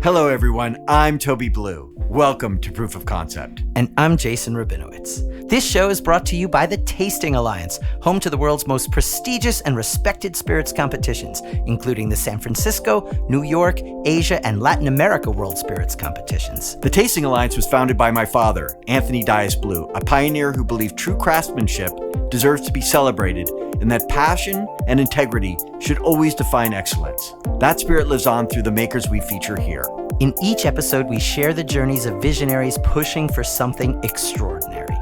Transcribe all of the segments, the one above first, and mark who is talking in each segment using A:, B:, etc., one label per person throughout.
A: Hello, everyone. I'm Toby Blue. Welcome to Proof of Concept.
B: And I'm Jason Rabinowitz. This show is brought to you by the Tasting Alliance, home to the world's most prestigious and respected spirits competitions, including the San Francisco, New York, Asia, and Latin America World Spirits competitions.
A: The Tasting Alliance was founded by my father, Anthony Dias Blue, a pioneer who believed true craftsmanship deserves to be celebrated and that passion and integrity should always define excellence. That spirit lives on through the makers we feature here.
B: In each episode, we share the journeys of visionaries pushing for something extraordinary.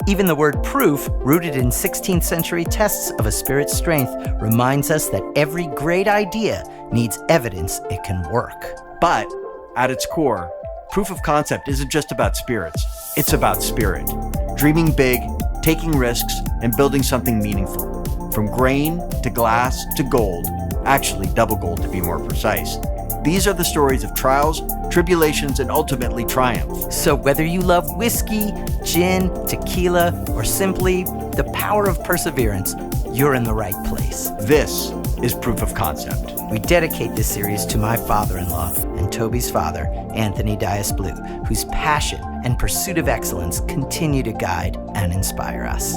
B: Even the word proof, rooted in 16th century tests of a spirit's strength, reminds us that every great idea needs evidence it can work.
A: But at its core, Proof of Concept isn't just about spirits, it's about spirit. Dreaming big, taking risks, and building something meaningful. From grain to glass to gold, actually double gold to be more precise. These are the stories of trials, tribulations, and ultimately triumph.
B: So whether you love whiskey, gin, tequila, or simply the power of perseverance, you're in the right place.
A: This is Proof of Concept.
B: We dedicate this series to my father-in-law and Toby's father, Anthony Dias Blue, whose passion and pursuit of excellence continue to guide and inspire us.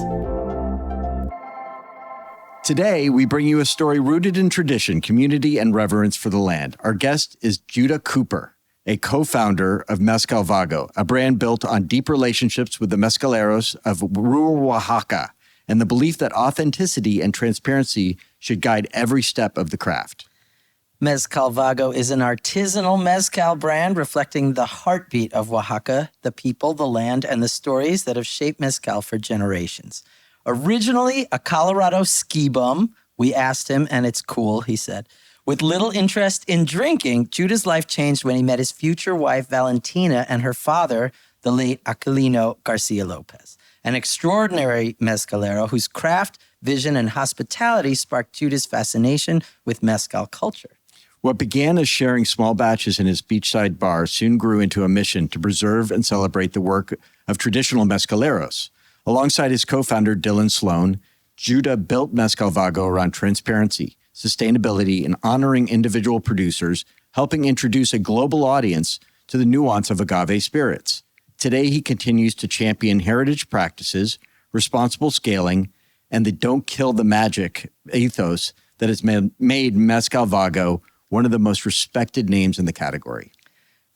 C: Today, we bring you a story rooted in tradition, community, and reverence for the land. Our guest is Judah Kuper, a co-founder of Mezcal Vago, a brand built on deep relationships with the mezcaleros of rural Oaxaca, and the belief that authenticity and transparency should guide every step of the craft.
B: Mezcal Vago is an artisanal mezcal brand reflecting the heartbeat of Oaxaca, the people, the land, and the stories that have shaped mezcal for generations. Originally a Colorado ski bum, we asked him, and it's cool, he said. With little interest in drinking, Judah's life changed when he met his future wife, Valentina, and her father, the late Aquilino Garcia Lopez, an extraordinary mezcalero whose craft, vision, and hospitality sparked Judah's fascination with mezcal culture.
C: What began as sharing small batches in his beachside bar soon grew into a mission to preserve and celebrate the work of traditional mezcaleros. Alongside his co-founder, Dylan Sloan, Judah built Mezcal Vago around transparency, sustainability, and honoring individual producers, helping introduce a global audience to the nuance of agave spirits. Today, he continues to champion heritage practices, responsible scaling, and the don't kill the magic ethos that has made Mezcal Vago one of the most respected names in the category.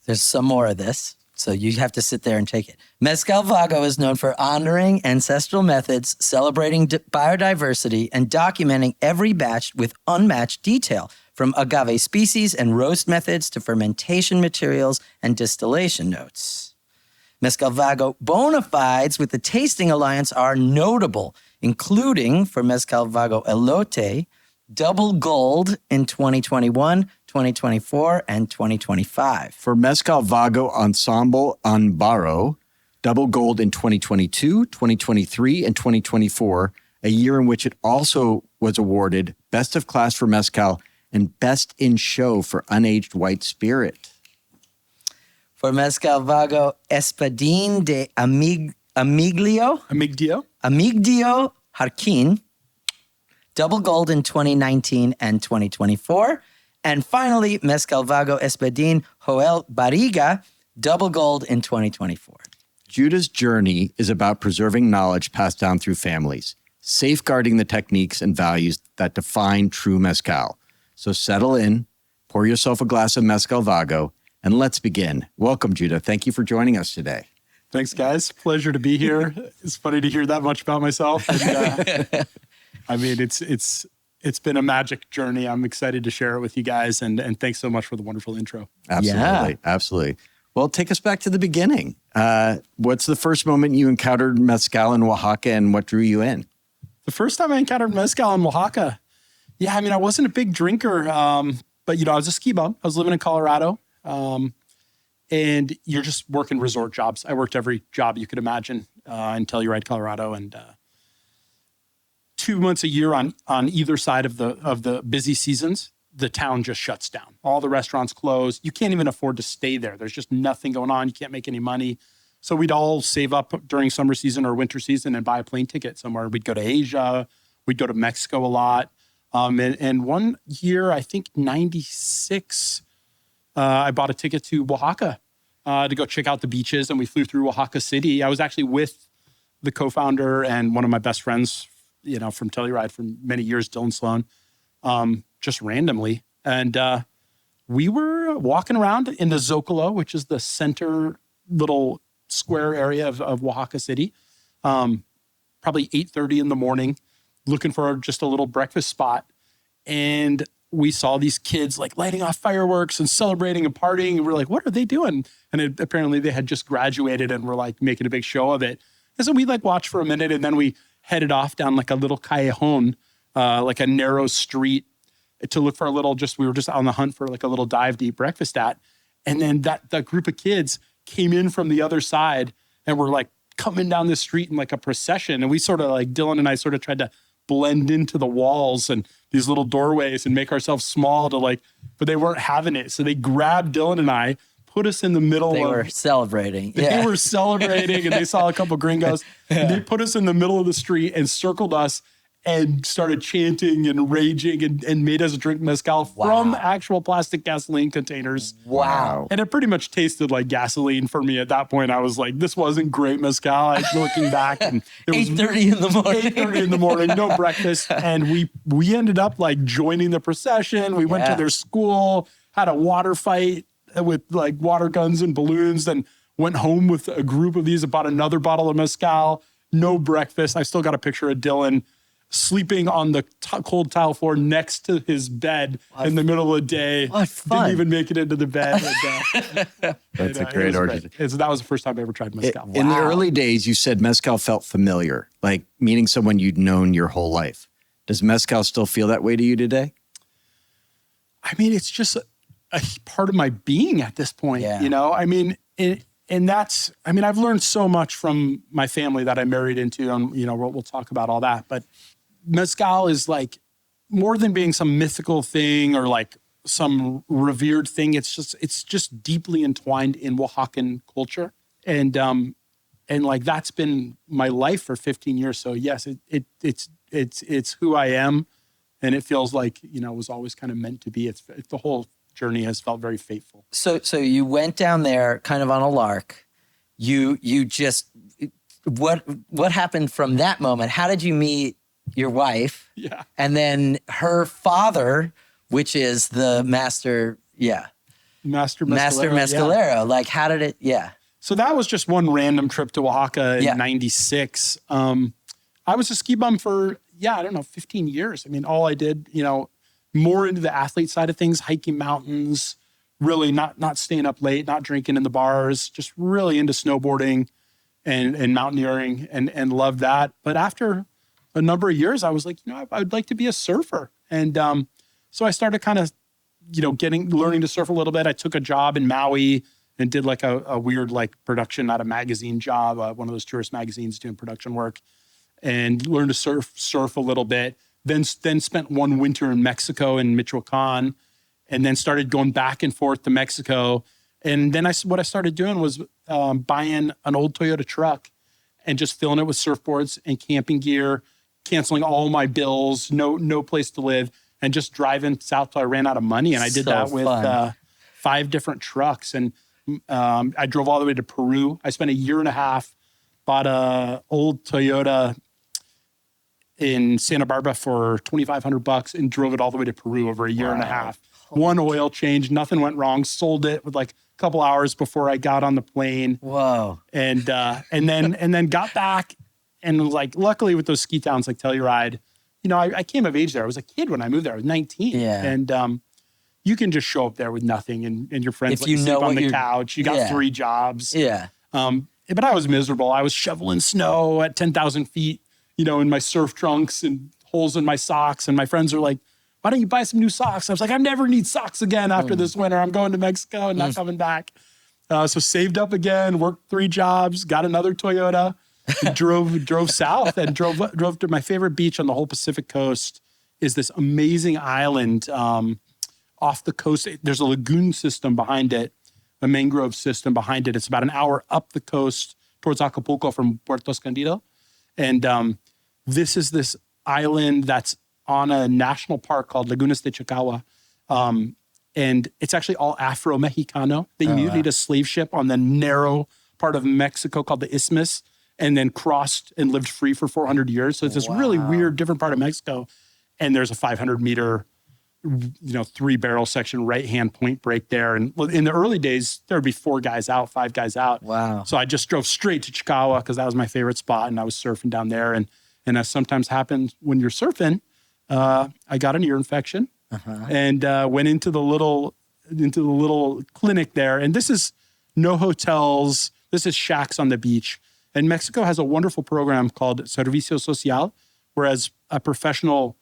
B: There's some more of this, so you have to sit there and take it. Mezcal Vago is known for honoring ancestral methods, celebrating biodiversity, and documenting every batch with unmatched detail, from agave species and roast methods to fermentation materials and distillation notes. Mezcal Vago bona fides with the Tasting Alliance are notable, including for Mezcal Vago Elote, double gold in 2021, 2024, and 2025.
C: For Mezcal Vago Ensemble Anbaro, double gold in 2022, 2023, and 2024, a year in which it also was awarded Best of Class for Mezcal and Best in Show for Unaged White Spirit.
B: For Mezcal Vago Espadín de Amigdio Jarquín, double gold in 2019 and 2024. And finally, Mezcal Vago Espadín Joel Barriga, double gold in 2024.
C: Judah's journey is about preserving knowledge passed down through families, safeguarding the techniques and values that define true mezcal. So settle in, pour yourself a glass of Mezcal Vago, and let's begin. Welcome, Judah. Thank you for joining us today.
D: Thanks, guys. Pleasure to be here. It's funny to hear that much about myself. And, I mean, it's been a magic journey. I'm excited to share it with you guys, and thanks so much for the wonderful intro.
C: Absolutely, absolutely. Well, take us back to the beginning. What's the first moment you encountered mezcal in Oaxaca, and what drew you in?
D: The first time I encountered mezcal in Oaxaca, I wasn't a big drinker, but I was a ski bum. I was living in Colorado. And you're just working resort jobs. I worked every job you could imagine in Telluride, Colorado, and 2 months a year on either side of the busy seasons, the town just shuts down. All the restaurants close. You can't even afford to stay there. There's just nothing going on. You can't make any money. So we'd all save up during summer season or winter season and buy a plane ticket somewhere. We'd go to Asia. We'd go to Mexico a lot. And one year, I think 96. I bought a ticket to Oaxaca to go check out the beaches, and we flew through Oaxaca City. I was actually with the co-founder and one of my best friends, from Telluride for many years, Dylan Sloan, just randomly. And we were walking around in the Zocalo, which is the center little square area of Oaxaca City, probably 8:30 in the morning, looking for just a little breakfast spot. And we saw these kids like lighting off fireworks and celebrating and partying. And we're like, what are they doing? And apparently they had just graduated and were like making a big show of it. And so we like watched for a minute, and then we headed off down like a little callejon, like a narrow street, to look for we were just on the hunt for like a little dive to eat breakfast at. And then that group of kids came in from the other side and were like coming down the street in like a procession. And we sort of like, Dylan and I sort of tried to blend into the walls and these little doorways and make ourselves small but they weren't having it. So they grabbed Dylan and I, put us in the middle.
B: They were celebrating.
D: They were celebrating, and they saw a couple gringos. And they put us in the middle of the street and circled us and started chanting and raging and made us drink mezcal from actual plastic gasoline containers.
B: Wow.
D: And it pretty much tasted like gasoline for me at that point. I was like, this wasn't great mezcal. Looking back, and it was
B: 8:30 in the morning.
D: 8:30 in the morning, no breakfast. And we ended up like joining the procession. We went to their school, had a water fight with like water guns and balloons, then went home with a group of these, bought another bottle of mezcal, no breakfast. I still got a picture of Dylan sleeping on the cold tile floor next to his bed in the middle of the day.
B: What fun.
D: Didn't even make it into the bed.
C: That's a great origin.
D: That was the first time I ever tried mezcal.
C: In the early days, you said mezcal felt familiar, like meaning someone you'd known your whole life. Does mezcal still feel that way to you today?
D: I mean, it's just a part of my being at this point, I mean, I've learned so much from my family that I married into, and, we'll talk about all that. But mezcal is like more than being some mythical thing or like some revered thing. It's just deeply entwined in Oaxacan culture. And like, that's been my life for 15 years. So yes, it's who I am. And it feels like, it was always kind of meant to be. It's the whole journey has felt very faithful.
B: So you went down there kind of on a lark. You just, what happened from that moment? How did you meet your wife?
D: Yeah.
B: And then her father, which is the master mezcalero.
D: Yeah.
B: Like, how did it? Yeah.
D: So that was just one random trip to Oaxaca in 96. I was a ski bum for, 15 years. I mean, all I did, more into the athlete side of things, hiking mountains, really not staying up late, not drinking in the bars, just really into snowboarding and mountaineering and loved that. But after a number of years, I was like, I'd like to be a surfer. And so I started kind of, learning to surf a little bit. I took a job in Maui and did like a weird like production, not a magazine job, one of those tourist magazines doing production work, and learned to surf a little bit. Then spent one winter in Mexico in Michoacan, and then started going back and forth to Mexico. And then what I started doing was buying an old Toyota truck and just filling it with surfboards and camping gear, canceling all my bills, no place to live, and just driving south till I ran out of money. And I did that with 5 different trucks. And I drove all the way to Peru. I spent a year and a half, bought a old Toyota in Santa Barbara for $2,500 and drove it all the way to Peru over a year and a half. One oil change, nothing went wrong. Sold it with like a couple hours before I got on the plane.
B: Whoa!
D: And then got back, and was like, luckily with those ski towns like Telluride, I came of age there. I was a kid when I moved there. I was 19.
B: Yeah.
D: And you can just show up there with nothing, and your friends
B: if
D: let
B: you
D: you sleep
B: know
D: on the
B: you're,
D: couch. You got 3 jobs.
B: Yeah.
D: But I was miserable. I was shoveling snow at 10,000 feet. In my surf trunks and holes in my socks. And my friends are like, why don't you buy some new socks? I was like, I never need socks again after this winter. I'm going to Mexico and not coming back. So saved up again, worked 3 jobs, got another Toyota, drove south and drove to my favorite beach on the whole Pacific coast is this amazing island off the coast. There's a lagoon system behind it, a mangrove system behind it. It's about an hour up the coast towards Acapulco from Puerto Escondido. And this is this island that's on a national park called Lagunas de Chacagua. And and it's actually all Afro-Mexicano. They mutilated a slave ship on the narrow part of Mexico called the Isthmus, and then crossed and lived free for 400 years. So it's this really weird, different part of Mexico. And there's a 500-meter, 3-barrel section right-hand point break there. And in the early days, there would be 4 guys out, 5 guys out.
B: Wow.
D: So I just drove straight to Chicago because that was my favorite spot, and I was surfing down there. And as sometimes happens when you're surfing, I got an ear infection and went into the little clinic there. And this is no hotels. This is shacks on the beach. And Mexico has a wonderful program called Servicio Social, whereas a professional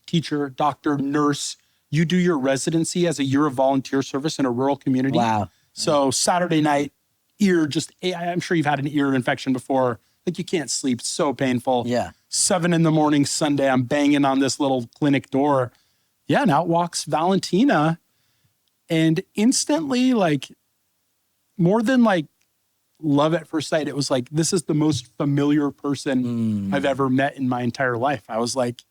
D: teacher, doctor, nurse, you do your residency as a year of volunteer service in a rural community.
B: Wow.
D: So Saturday night, I'm sure you've had an ear infection before. Like you can't sleep, it's so painful.
B: Yeah.
D: 7 a.m. Sunday, I'm banging on this little clinic door. Yeah, and out walks Valentina. And instantly, like, more than like love at first sight, it was like, this is the most familiar person I've ever met in my entire life. I was like,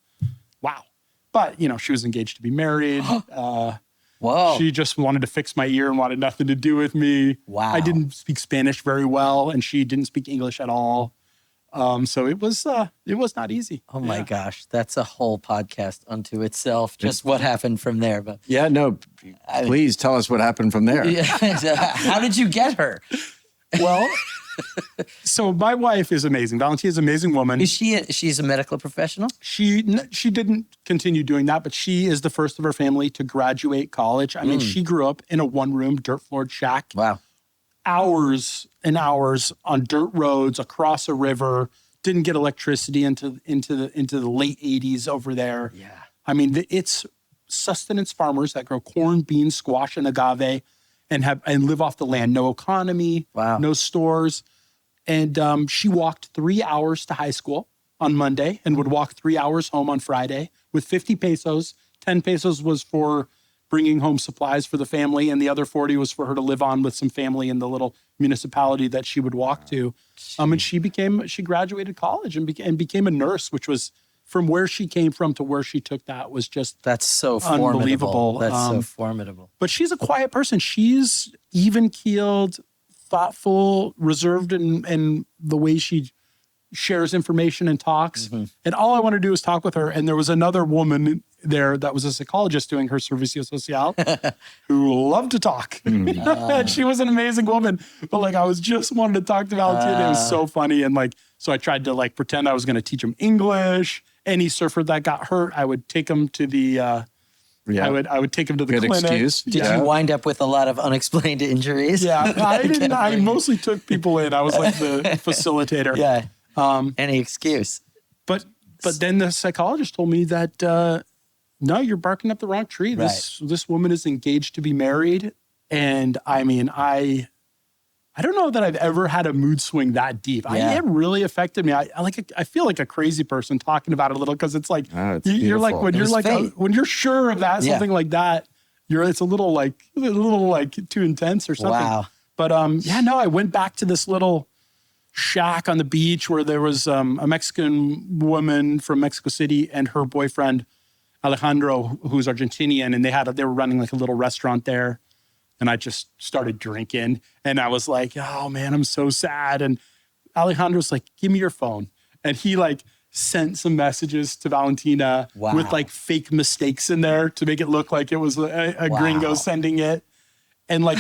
D: wow. But, she was engaged to be married.
B: Whoa.
D: She just wanted to fix my ear and wanted nothing to do with me.
B: Wow.
D: I didn't speak Spanish very well, and she didn't speak English at all. So it was not easy.
B: Oh my gosh, that's a whole podcast unto itself. Just what happened from there. But
C: Yeah, no, please tell us what happened from there.
B: how did you get her?
D: Well, so my wife is amazing. Valentina is an amazing woman.
B: She's a medical professional?
D: She didn't continue doing that, but she is the first of her family to graduate college. I mean, she grew up in a 1-room dirt floored shack.
B: Wow.
D: Hours and hours on dirt roads across a river. Didn't get electricity into the late 80s over there.
B: Yeah.
D: I mean, it's sustenance farmers that grow corn, beans, squash, and agave, and live off the land. No economy.
B: Wow.
D: No stores. And she walked 3 hours to high school on Monday and would walk 3 hours home on Friday with 50 pesos. 10 pesos was for bringing home supplies for the family, and the other 40 was for her to live on with some family in the little municipality that she would walk to. And she graduated college and became a nurse, which was, from where she came from to where she took that was just
B: that's so formidable.
D: Unbelievable.
B: That's so formidable.
D: But she's a quiet person. She's even-keeled, thoughtful, reserved in the way she shares information and talks. And all I want to do is talk with her. And there was another woman there that was a psychologist doing her Servicio Social who loved to talk. And she was an amazing woman. But like, I was just wanting to talk to Valentina. It was so funny. And like, so I tried to like pretend I was going to teach him English. Any surfer that got hurt, I would take him to the, I would take him to the
C: Good
D: clinic.
C: excuse.
B: Did you wind up with a lot of unexplained injuries?
D: Yeah, I mostly took people in. I was like the facilitator.
B: Yeah. Any excuse.
D: But then the psychologist told me that, no, you're barking up the wrong tree. This woman is engaged to be married. And I mean, I don't know that I've ever had a mood swing that deep. It really affected me. I feel like a crazy person talking about it a little, because it's like, you're like, when you're sure of that, something like that, it's a little like too intense or something.
B: Wow.
D: But I went back to this little shack on the beach where there was a Mexican woman from Mexico City and her boyfriend, Alejandro, who's Argentinian, and they were running like a little restaurant there. And I just started drinking, and I was like, oh man, I'm so sad. And Alejandro's like, give me your phone. And he like sent some messages to Valentina with like fake mistakes in there to make it look like it was a gringo sending it. And like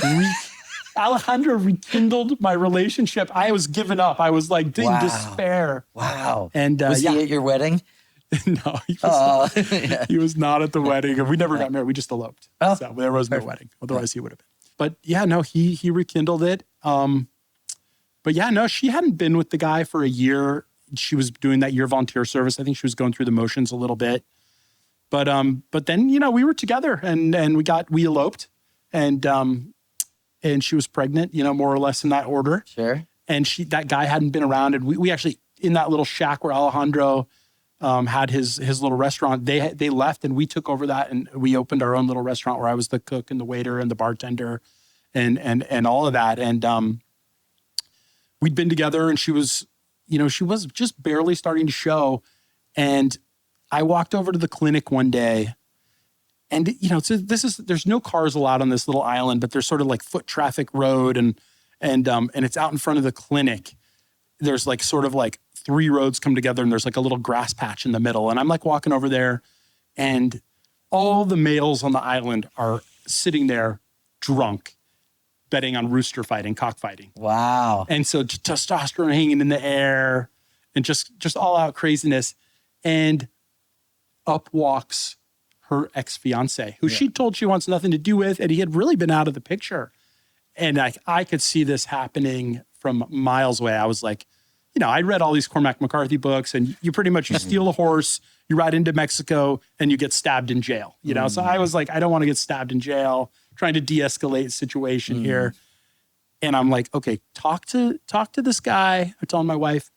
D: Alejandro rekindled my relationship. I was giving up. I was like in despair.
B: Wow.
D: And
B: was he at your wedding?
D: No, he was not at the wedding. We never got married. We just eloped. So there was no wedding. Otherwise, he would have been. But yeah, no, he rekindled it. But yeah, no, she hadn't been with the guy for a year. She was doing that year volunteer service. I think she was going through the motions a little bit. But then, we were together and we eloped, and she was pregnant, more or less in that order.
B: Sure.
D: And that guy hadn't been around. And we actually, in that little shack where Alejandro had his little restaurant, they left, and we took over that, and we opened our own little restaurant where I was the cook and the waiter and the bartender and all of that. And we'd been together, and she was just barely starting to show. And I walked over to the clinic one day, And, so there's no cars allowed on this little island, but there's sort of like foot traffic road and it's out in front of the clinic. There's like sort of like 3 roads come together and there's like a little grass patch in the middle. And I'm like walking over there and all the males on the island are sitting there drunk, betting on rooster fighting, cockfighting.
B: Wow.
D: And so testosterone hanging in the air and just all out craziness. And up walks her ex-fiance, who she told she wants nothing to do with, and he had really been out of the picture. And I could see this happening from miles away. I was like, I read all these Cormac McCarthy books, and you pretty much, you steal a horse, you ride into Mexico, and you get stabbed in jail. So I was like, I don't want to get stabbed in jail, trying to de-escalate the situation here. And I'm like, okay, talk to this guy. I told my wife,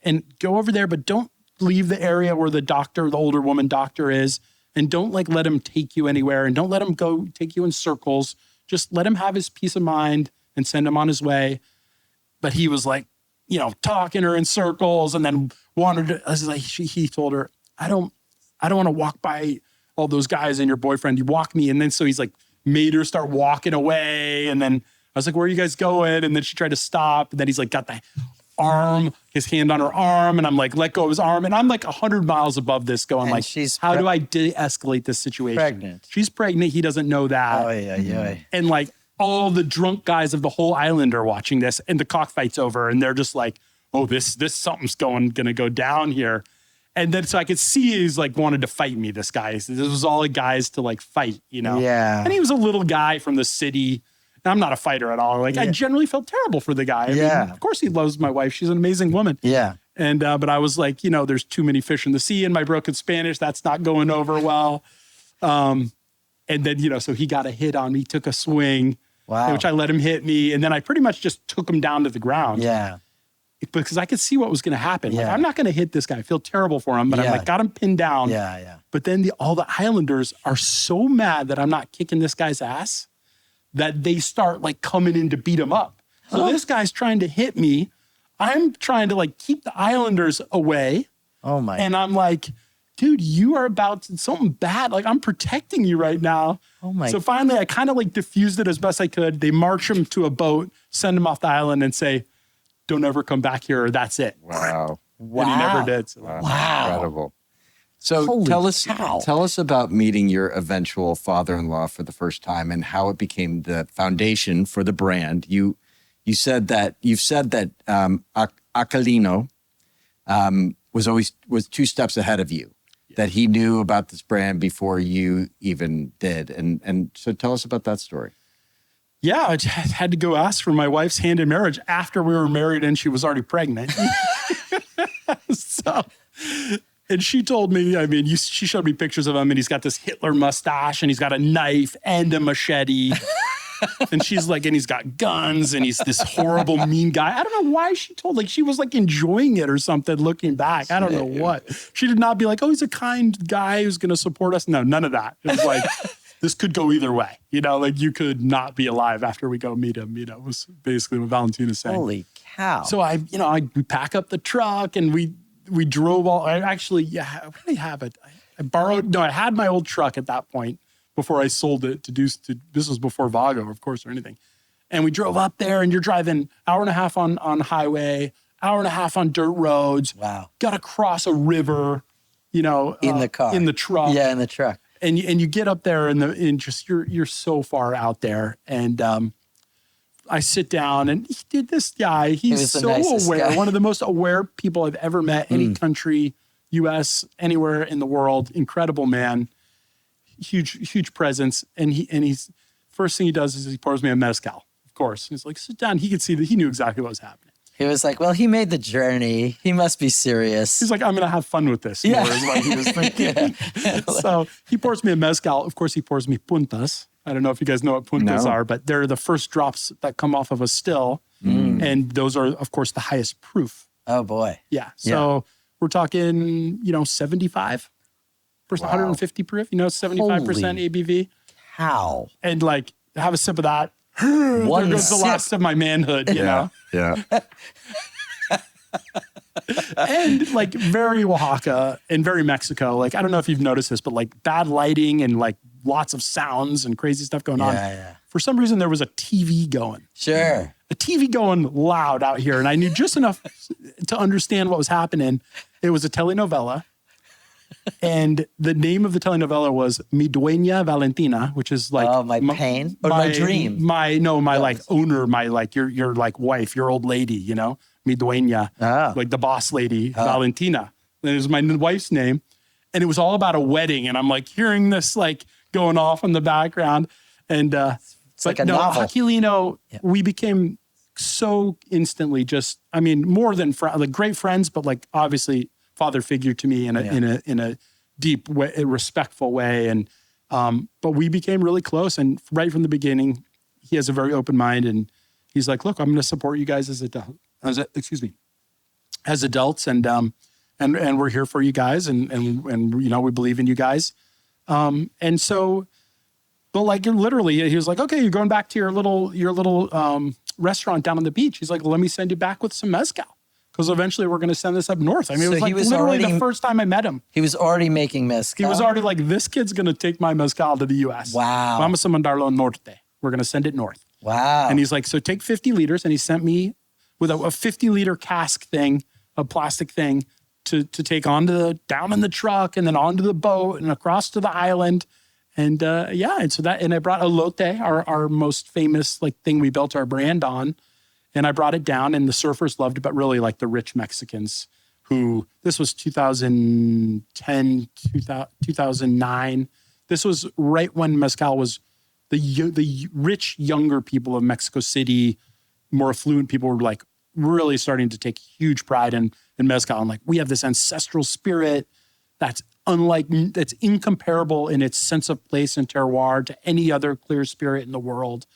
D: and go over there, but don't leave the area where the older woman doctor is. And don't like let him take you anywhere, and don't let him go take you in circles. Just let him have his peace of mind and send him on his way. But he was like, talking her in circles, and then he told her, I don't want to walk by all those guys and your boyfriend. You walk me. And then so he's like made her start walking away. And then I was like, where are you guys going? And then she tried to stop. And then he's like got the his hand on her arm, and I'm like, let go of his arm. And I'm like 100 miles above this going, and like, how do I de-escalate this situation?
B: Pregnant.
D: She's pregnant. He doesn't know that.
B: Oh, yeah.
D: And like all the drunk guys of the whole island are watching this, and the cockfight's over, and they're just like, oh, this something's gonna go down here. And then so I could see he's like wanted to fight me, this guy. This was all the guys to like fight,
B: Yeah.
D: And he was a little guy from the city. And I'm not a fighter at all. Like I generally felt terrible for the guy. I mean, of course he loves my wife. She's an amazing woman.
B: Yeah.
D: And, but I was like, there's too many fish in the sea in my broken Spanish. That's not going over well. And then, so he got a hit on me, took a swing, which I let him hit me. And then I pretty much just took him down to the ground.
B: Yeah.
D: Because I could see what was going to happen. Like, I'm not going to hit this guy. I feel terrible for him, but I'm like, got him pinned down.
B: Yeah.
D: But then all the islanders are so mad that I'm not kicking this guy's ass that they start like coming in to beat him up. So this guy's trying to hit me. I'm trying to like keep the islanders away.
B: Oh my.
D: And I'm like, dude, you are about to, something bad. Like I'm protecting you right now.
B: Oh my.
D: So finally I kind of like diffused it as best I could. They march him to a boat, send him off the island and say, don't ever come back here or that's it.
C: Wow.
D: And he never did. So.
B: Wow.
C: Incredible. So
B: Holy
C: tell us about meeting your eventual father-in-law for the first time and how it became the foundation for the brand. You've said that Acalino was 2 steps ahead of you, that he knew about this brand before you even did. And so tell us about that story.
D: Yeah, I just had to go ask for my wife's hand in marriage after we were married and she was already pregnant. And she told me, she showed me pictures of him and he's got this Hitler mustache and he's got a knife and a machete. And she's like, and he's got guns and he's this horrible, mean guy. I don't know why she was like enjoying it or something looking back. I don't know what. She did not be like, oh, he's a kind guy who's going to support us. No, none of that. It was like, this could go either way. Like you could not be alive after we go meet him. It was basically what Valentina's saying.
B: Holy cow.
D: So we pack up the truck and we drove I really have it. I had my old truck at that point before I sold it this was before Vago, of course, or anything. And we drove up there and you're driving hour and a half on highway, hour and a half on dirt roads.
B: Wow.
D: Got to cross a river,
B: in the car.
D: In the truck.
B: Yeah, in the truck.
D: And you get up there and just you're so far out there. And I sit down and this guy, he's so aware. Guy. One of the most aware people I've ever met, any country, US, anywhere in the world. Incredible man, huge presence. And he's first thing he does is he pours me a mezcal. Of course, he's like, sit down. He could see that he knew exactly what was happening.
B: He was like, well, he made the journey. He must be serious.
D: He's like, I'm going to have fun with this. More is what he was thinking. So he pours me a mezcal. Of course, he pours me puntas. I don't know if you guys know what puntas are, but they're the first drops that come off of a still. And those are, of course, the highest proof.
B: Oh, boy.
D: Yeah. So we're talking, 75%, 150 proof, 75% ABV.
B: How?
D: And like, have a sip of that. There goes the last of my manhood, you know?
C: Yeah.
D: And like very Oaxaca and very Mexico. Like, I don't know if you've noticed this, but like bad lighting and like lots of sounds and crazy stuff going on.
B: Yeah.
D: For some reason, there was a TV going.
B: Sure.
D: A TV going loud out here. And I knew just enough to understand what was happening. It was a telenovela. And the name of the telenovela was Mi Dueña Valentina, which is like
B: my pain or my dream.
D: My like owner, my like your like wife, your old lady, you know, Mi Dueña, like the boss lady, Valentina. And it was my wife's name. And it was all about a wedding. And I'm like hearing this like going off in the background. And
B: it's like a novel.
D: Aquilino, we became so instantly just, I mean, more than like great friends, but like obviously father figure to me in a deep way, a respectful way. And, but we became really close. And right from the beginning, he has a very open mind and he's like, look, I'm going to support you guys as adults. And we're here for you guys. And, you know, we believe in you guys. And so, but like literally he was like, okay, you're going back to your little restaurant down on the beach. He's like, let me send you back with some mezcal. Because eventually we're going to send this up north. I mean, it was like literally the first time I met him.
B: He was already making mezcal.
D: He was already like, this kid's going to take my mezcal to the U.S.
B: Wow.
D: Vamos a mandarlo norte. We're going to send it north.
B: Wow.
D: And he's like, so take 50 liters. And he sent me with a 50-liter cask thing, a plastic thing, to take down in the truck and then onto the boat and across to the island. And and so and I brought elote, our most famous like thing we built our brand on. And I brought it down and the surfers loved it, but really like the rich Mexicans who, this was 2010, 2009. This was right when mezcal was the rich, younger people of Mexico City, more affluent people were like really starting to take huge pride in mezcal. And like, we have this ancestral spirit that's that's incomparable in its sense of place and terroir to any other clear spirit in the world.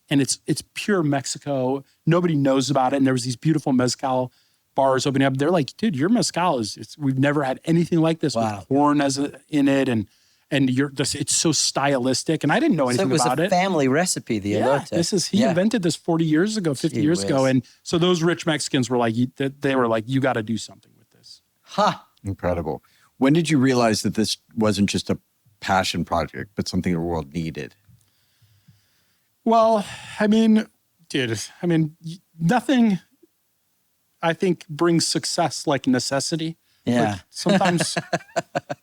D: And it's pure Mexico. Nobody knows about it. And there was these beautiful mezcal bars opening up. They're like, dude, your mezcal we've never had anything like this with corn in it. And it's so stylistic. And I didn't know anything about it.
B: So it was a family recipe, the elote.
D: He invented this 40 years ago, 50 years ago. And so those rich Mexicans were like, you got to do something with this.
B: Huh.
C: Incredible. When did you realize that this wasn't just a passion project, but something the world needed?
D: Well, I mean, dude, nothing, I think, brings success like necessity.
B: Yeah.
D: Like sometimes,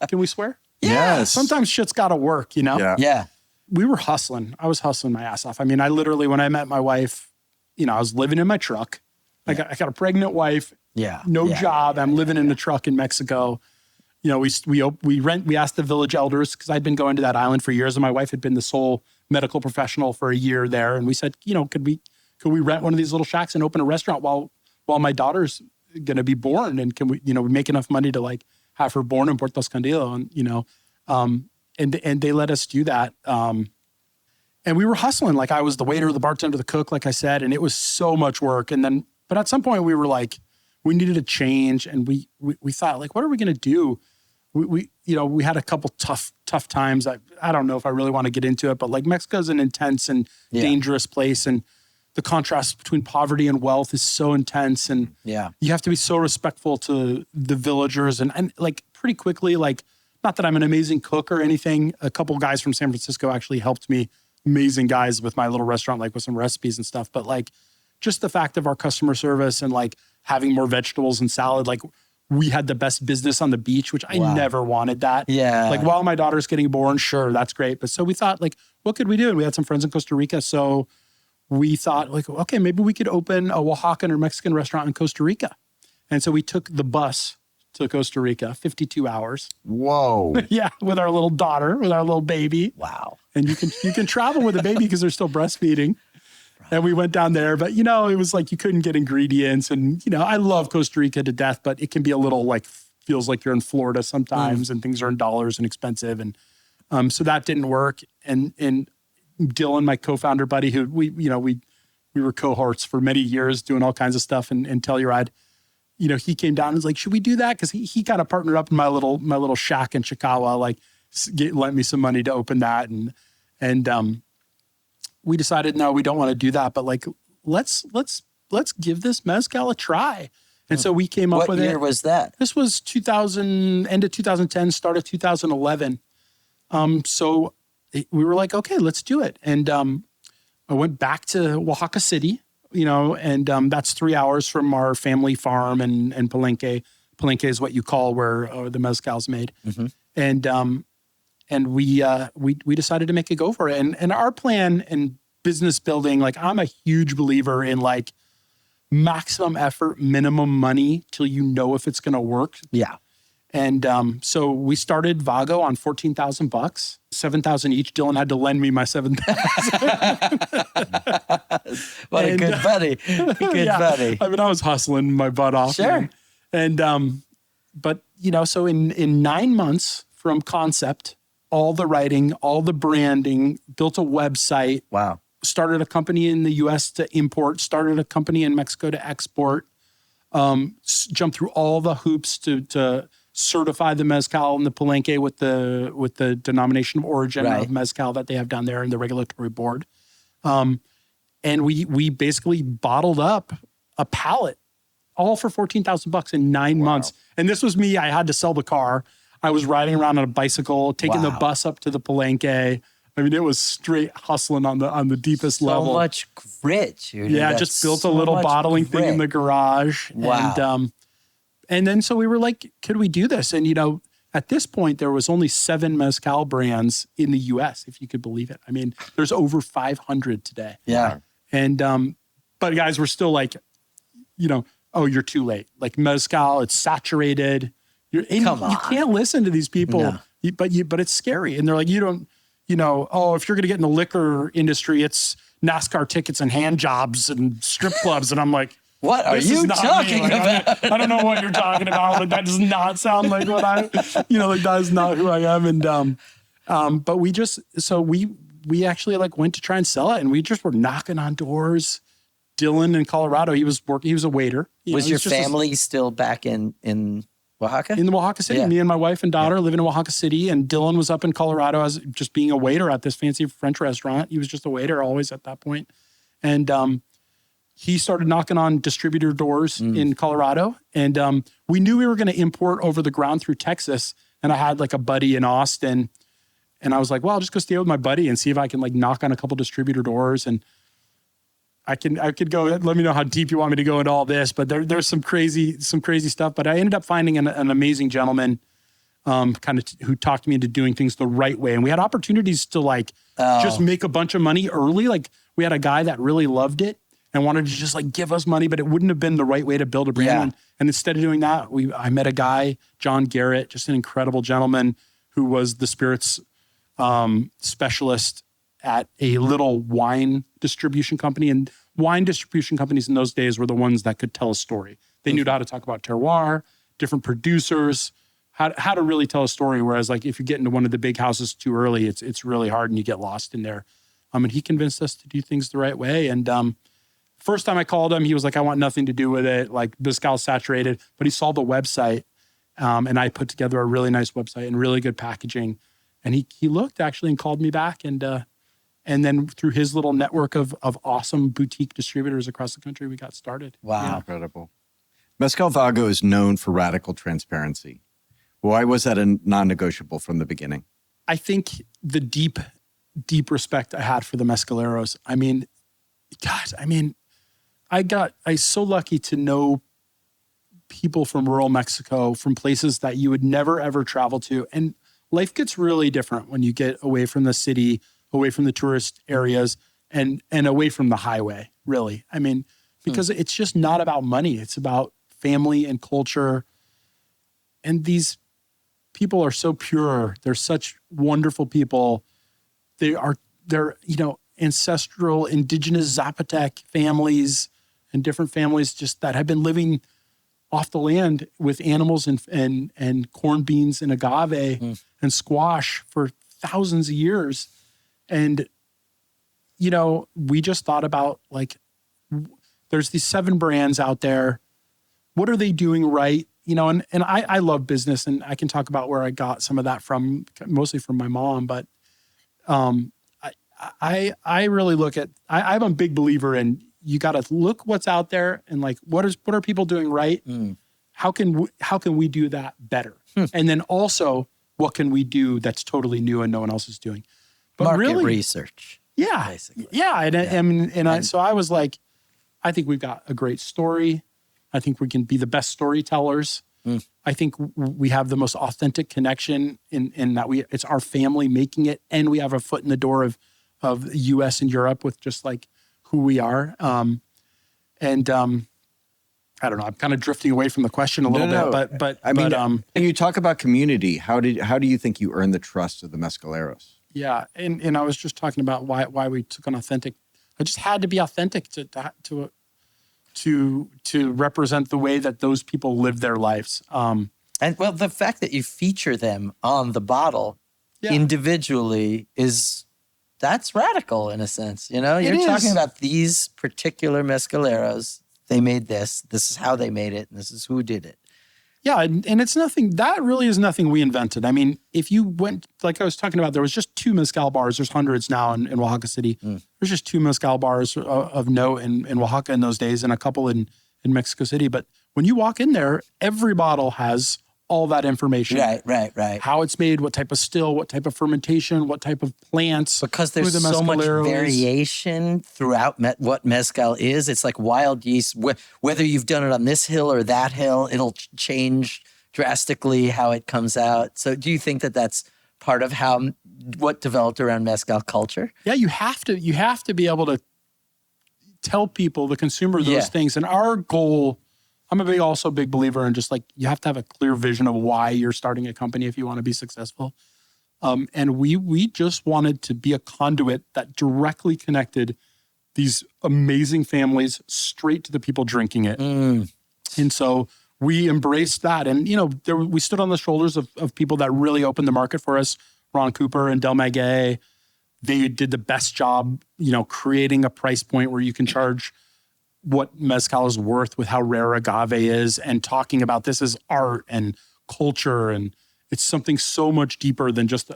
D: can we swear?
C: Yes.
D: Sometimes shit's got to work, you know?
B: Yeah.
D: We were hustling. I was hustling my ass off. I mean, I literally, when I met my wife, you know, I was living in my truck. I got a pregnant wife. No job. I'm living in a truck in Mexico. You know, we asked the village elders because I'd been going to that island for years and my wife had been the sole medical professional for a year there. And we said, you know, could we rent one of these little shacks and open a restaurant while my daughter's going to be born? And can we, you know, we make enough money to like have her born in Puerto Escondido and, you know, and they let us do that. And we were hustling. Like I was the waiter, the bartender, the cook, like I said, and it was so much work. And then, but at some point we were like, we needed a change and we thought like, what are we going to do? We you know, we had a couple tough times. I don't know if I really want to get into it, but like Mexico is an intense and dangerous place. And the contrast between poverty and wealth is so intense. And you have to be so respectful to the villagers. And like pretty quickly, like, not that I'm an amazing cook or anything. A couple guys from San Francisco actually helped me, amazing guys with my little restaurant, like with some recipes and stuff. But like just the fact of our customer service and like having more vegetables and salad, like we had the best business on the beach, which I never wanted that.
B: Yeah.
D: Like while my daughter's getting born, sure, that's great. But so we thought like, what could we do? And we had some friends in Costa Rica. So we thought like, okay, maybe we could open a Oaxacan or Mexican restaurant in Costa Rica. And so we took the bus to Costa Rica, 52 hours.
C: Whoa.
D: Yeah. With our little daughter, with our little baby.
B: Wow.
D: And you can travel with a baby because they're still breastfeeding. And we went down there, but you know, it was like you couldn't get ingredients. And, you know, I love Costa Rica to death, but it can be a little like, feels like you're in Florida sometimes and things are in dollars and expensive. And so that didn't work. And Dylan, my co-founder buddy, who we were cohorts for many years doing all kinds of stuff and Telluride, you know, he came down and was like, should we do that? Because he kind of partnered up in my little shack in Chicago, like lent me some money to open that. And we decided, no, we don't want to do that, but like, let's give this mezcal a try. And so we came up with it.
B: What year was that?
D: This was end of 2010, start of 2011. So we were like, okay, let's do it. And I went back to Oaxaca City, and that's 3 hours from our family farm and Palenque. Palenque is what you call where the mezcal's made. And we decided to make a go for it. And our plan and business building, like I'm a huge believer in like maximum effort, minimum money till you know if it's going to work.
B: Yeah.
D: And so we started Vago on $14,000, $7,000 each. Dylan had to lend me my $7,000.
B: What a good buddy. Good buddy.
D: I mean, I was hustling my butt off.
B: Sure.
D: And but so in 9 months from concept, all the writing, all the branding, built a website.
B: Wow.
D: Started a company in the U.S. to import. Started a company in Mexico to export. Jumped through all the hoops to certify the mezcal and the Palenque with the denomination of origin of mezcal that they have down there in the regulatory board. And we basically bottled up a pallet, all for $14,000 in 9 months. And this was me. I had to sell the car. I was riding around on a bicycle, taking the bus up to the Palenque. I mean, it was straight hustling on the deepest level.
B: So much grit, dude.
D: Yeah, just built a little bottling thing in the garage.
B: Wow.
D: And then so we were like, could we do this? And, at this point, there was only 7 mezcal brands in the U.S., if you could believe it. I mean, there's over 500 today.
B: Yeah.
D: And, but guys, we're still like, oh, you're too late. Like mezcal, it's saturated. You can't listen to these people, but it's scary. And they're like, if you're going to get in the liquor industry, it's NASCAR tickets and hand jobs and strip clubs. And I'm like,
B: what are you talking about?
D: I don't know what you're talking about. Like, that does not sound like what that is not who I am. And, but we actually like went to try and sell it, and we just were knocking on doors. Dylan in Colorado, he was a waiter.
B: Was your family still back in Oaxaca?
D: In the Oaxaca City. Yeah. Me and my wife and daughter live in Oaxaca City, and Dylan was up in Colorado as just being a waiter at this fancy French restaurant. He was just a waiter always at that point. And he started knocking on distributor doors in Colorado. And we knew we were going to import over the ground through Texas. And I had like a buddy in Austin. And I was like, well, I'll just go stay with my buddy and see if I can like knock on a couple distributor doors. And I could go, let me know how deep you want me to go into all this, but there's some crazy stuff. But I ended up finding an amazing gentleman who talked me into doing things the right way. And we had opportunities to like just make a bunch of money early. Like we had a guy that really loved it and wanted to just like give us money, but it wouldn't have been the right way to build a brand. Yeah. And instead of doing that, I met a guy, John Garrett, just an incredible gentleman who was the spirits specialist at a little wine distribution company. And wine distribution companies in those days were the ones that could tell a story. They knew how to talk about terroir, different producers, how to really tell a story. Whereas like if you get into one of the big houses too early, it's really hard and you get lost in there. And he convinced us to do things the right way. And first time I called him, he was like, I want nothing to do with it. Like mezcal saturated, but he saw the website. And I put together a really nice website and really good packaging. And he looked actually and called me back. And then through his little network of awesome boutique distributors across the country, we got started.
B: Wow.
C: Yeah. Incredible. Mezcal Vago is known for radical transparency. Why was that a non-negotiable from the beginning?
D: I think the deep respect I had for the mezcaleros. I mean, God, I so lucky to know people from rural Mexico, from places that you would never, ever travel to. And life gets really different when you get away from the city, away from the tourist areas, and away from the highway, really. I mean, because it's just not about money. It's about family and culture. And these people are so pure. They're such wonderful people. They're ancestral indigenous Zapotec families and different families just that have been living off the land with animals and corn beans and agave and squash for thousands of years. And, we just thought about like, there's these 7 brands out there. What are they doing right? And I love business, and I can talk about where I got some of that from, mostly from my mom. But I really look at, I'm a big believer in, you got to look what's out there and like, what are people doing right? How can we do that better? And then also, what can we do that's totally new and no one else is doing? But
B: Market
D: really,
B: research.
D: yeah,
B: basically.
D: yeah. So I was like, I think we've got a great story. I think we can be the best storytellers. I think we have the most authentic connection in that it's our family making it, and we have a foot in the door of the U.S. and Europe with just like who we are. I don't know. I'm kind of drifting away from the question a little bit, but
C: I mean, you talk about community. How do you think you earned the trust of the mezcaleros?
D: Yeah, and I was just talking about why we took an authentic. I just had to be authentic to represent the way that those people live their lives.
B: And well, the fact that you feature them on the bottle individually that's radical in a sense. You know, you're talking about these particular mezcaleros. They made this. This is how they made it. And this is who did it.
D: Yeah, and it's nothing. That really is nothing we invented. I mean, if you went, like I was talking about, there was just 2 mezcal bars. There's hundreds now in Oaxaca City. There's just 2 mezcal bars of note in Oaxaca in those days, and a couple in Mexico City. But when you walk in there, every bottle has all that information.
B: Right.
D: How it's made, what type of still, what type of fermentation, what type of plants.
B: Because there's so much variation throughout what mezcal is. It's like wild yeast. Whether you've done it on this hill or that hill, it'll change drastically how it comes out. So do you think that that's part of what developed around mezcal culture?
D: Yeah, you have to be able to tell people, the consumer, those things. And our goal, I'm also a big believer in just like, you have to have a clear vision of why you're starting a company if you want to be successful. And we just wanted to be a conduit that directly connected these amazing families straight to the people drinking it. And so we embraced that. And, we stood on the shoulders of people that really opened the market for us. Ron Kuper and Del Maguey. They did the best job, creating a price point where you can charge what mezcal is worth with how rare agave is, and talking about this as art and culture, and it's something so much deeper than just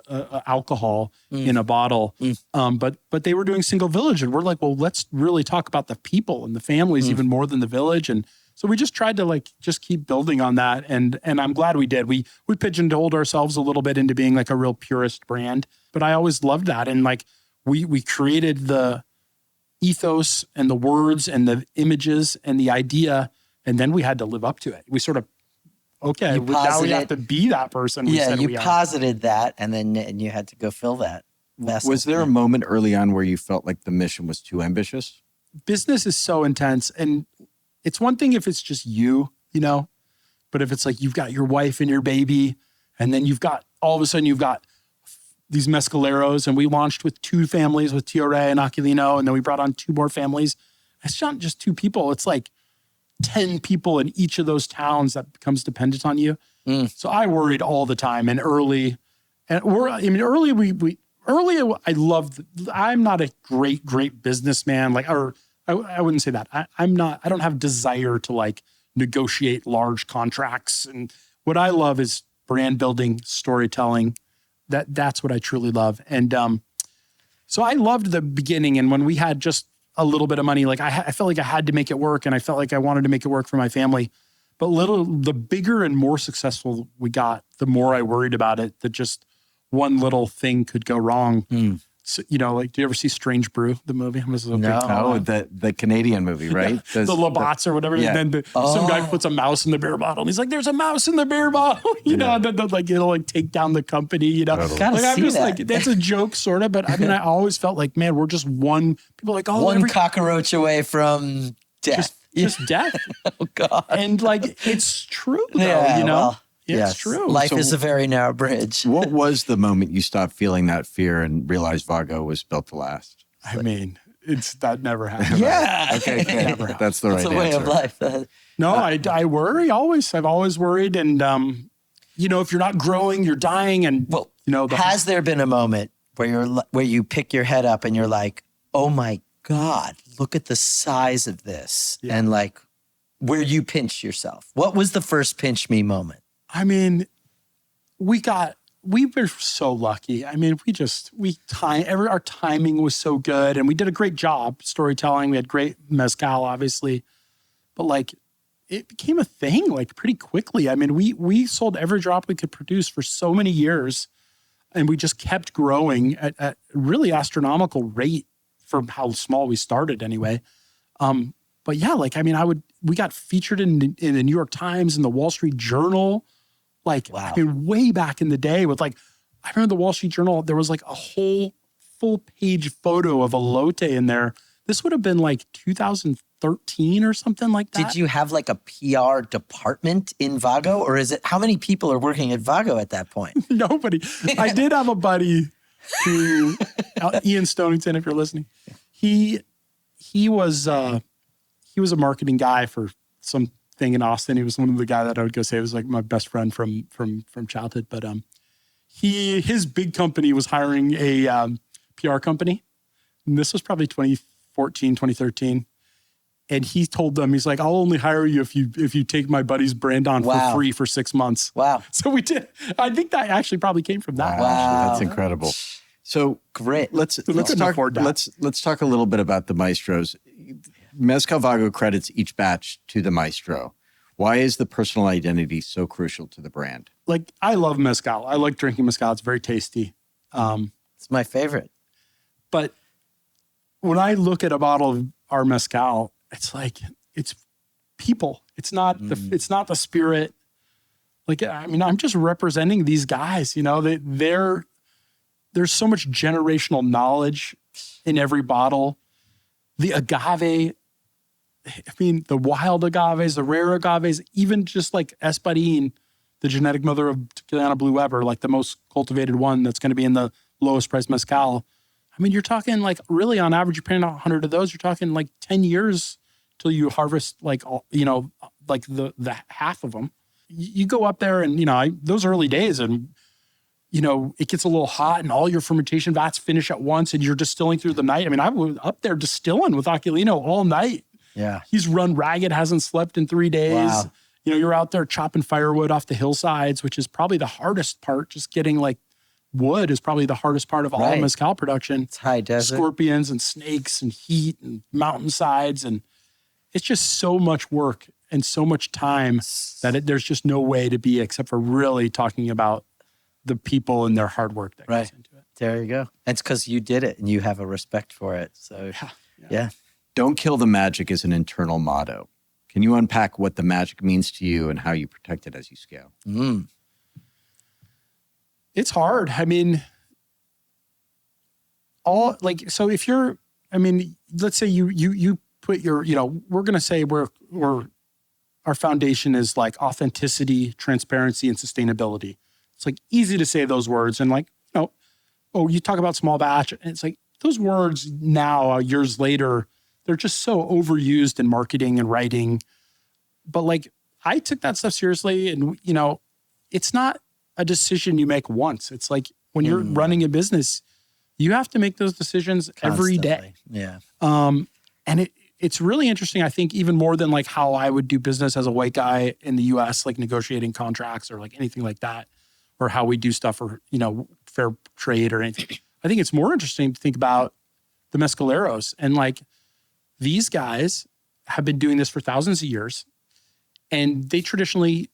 D: alcohol in a bottle. But they were doing single village, and we're like, well, let's really talk about the people and the families even more than the village. And so we just tried to just keep building on that, and I'm glad we did. We pigeonholed ourselves a little bit into being like a real purist brand, but I always loved that, and we created the ethos and the words and the images and the idea, and then we had to live up to it. We sort of, now we have to be that person.
B: You posited that, and then you had to go fill that vessel.
C: Was there a moment early on where you felt like the mission was too ambitious?
D: Business is so intense, and it's one thing if it's just you, but if it's like you've got your wife and your baby, and then all of a sudden you've got these mezcaleros, and we launched with 2 families with Tiore and Aquilino, and then we brought on 2 more families. It's not just 2 people. It's like 10 people in each of those towns that becomes dependent on you. So I worried all the time, and early, I loved, I'm not a great businessman. I wouldn't say that. I don't have desire to negotiate large contracts. And what I love is brand building, storytelling. That's what I truly love. And so I loved the beginning. And when we had just a little bit of money, I felt like I had to make it work, and I felt like I wanted to make it work for my family. But the bigger and more successful we got, the more I worried about it, that just one little thing could go wrong. So, do you ever see Strange Brew, the movie?
C: The Canadian movie, right?
D: Yeah, the Labatt's or whatever. Yeah. And then some guy puts a mouse in the beer bottle, and he's like, "There's a mouse in the beer bottle," and then it'll take down the company.
B: Totally.
D: I'm just that's a joke, sort of. But I mean, I always felt like, man, we're just one. People are like,
B: one cockroach away from death.
D: Just death.
B: Oh God!
D: And it's true, though.
B: It's
D: true.
B: Life is a very narrow bridge.
C: What was the moment you stopped feeling that fear and realized Vago was built to last?
D: I mean, that never happened.
B: Yeah.
C: Okay. That's the right answer.
B: It's a way of life.
D: No, I worry always. I've always worried. And, if you're not growing, you're dying. And,
B: has there been a moment where you pick your head up and you're like, oh my God, look at the size of this. Yeah. And where you pinched yourself? What was the first pinch me moment?
D: I mean, we were so lucky. I mean, our timing was so good, and we did a great job storytelling. We had great mezcal, obviously, but it became a thing pretty quickly. I mean, we sold every drop we could produce for so many years, And we just kept growing at really astronomical rate for how small we started anyway. But yeah, like, I mean, we got featured in the New York Times and the Wall Street Journal, like,
B: Wow.
D: I mean, way back in the day with like, I remember the Wall Street Journal, there was like a whole full page photo of elote in there. This would have been like 2013 or something like that.
B: Did you have like a PR department in Vago, or is it, how many people are working at Vago at that point?
D: Nobody. I did have a buddy who, Ian Stonington, if you're listening, he was a marketing guy for something in Austin. He was one of the guys that I would go say was like my best friend from childhood. But his big company was hiring a PR company. And this was probably 2014, 2013. And he told them, he's like, I'll only hire you if you take my buddy's brand on for free for 6 months.
B: Wow.
D: So we did. I think that actually probably came from that.
B: Wow.
C: That's incredible. So
B: Great.
C: let's
D: couldn't
C: talk.
D: afford that.
C: Let's talk a little bit about the maestros. Mezcal Vago credits each batch to the maestro. Why is the personal identity so crucial to the brand?
D: Like, I love mezcal. I like drinking mezcal. It's very tasty.
B: It's my favorite.
D: But when I look at a bottle of our mezcal, it's like, it's people. It's not the spirit. Like, I mean, I'm just representing these guys, you know, there's so much generational knowledge in every bottle. The agave, I mean, the wild agaves, the rare agaves, even just like Espadín, the genetic mother of Tequilana Blue Weber, like the most cultivated one that's going to be in the lowest price mezcal. I mean, you're talking like really on average, you're paying 100 of those. You're talking like 10 years till you harvest like, you know, like the half of them. You go up there and, you know, those early days and, you know, it gets a little hot and all your fermentation vats finish at once and you're distilling through the night. I mean, I was up there distilling with Aquilino all night.
B: Yeah.
D: He's run ragged, hasn't slept in 3 days.
B: Wow.
D: You know, you're out there chopping firewood off the hillsides, which is probably the hardest part. Just getting like wood is probably the hardest part of all
B: Right.
D: mezcal production.
B: It's high desert.
D: Scorpions and snakes and heat and mountainsides. And it's just so much work and so much time that there's just no way to be except for really talking about the people and their hard work that goes into it.
B: There you go. It's because you did it and you have a respect for it. So, yeah.
C: Don't kill the magic is an internal motto. Can you unpack what the magic means to you and how you protect it as you scale?
D: It's hard. I mean, so if you're, I mean, let's say you put your, you know, we're going to say our foundation is like authenticity, transparency, and sustainability. It's like easy to say those words and like, you know, oh, you talk about small batch and it's like those words now, years later, they're just so overused in marketing and writing. But like, I took that stuff seriously and, you know, it's not a decision you make once. It's like when you're running a business, you have to make those decisions every day.
B: Yeah.
D: And it's really interesting, I think, even more than like how I would do business as a white guy in the US, like negotiating contracts or like anything like that, or how we do stuff or, you know, fair trade or anything. I think it's more interesting to think about the mezcaleros. And like these guys have been doing this for thousands of years. And they traditionally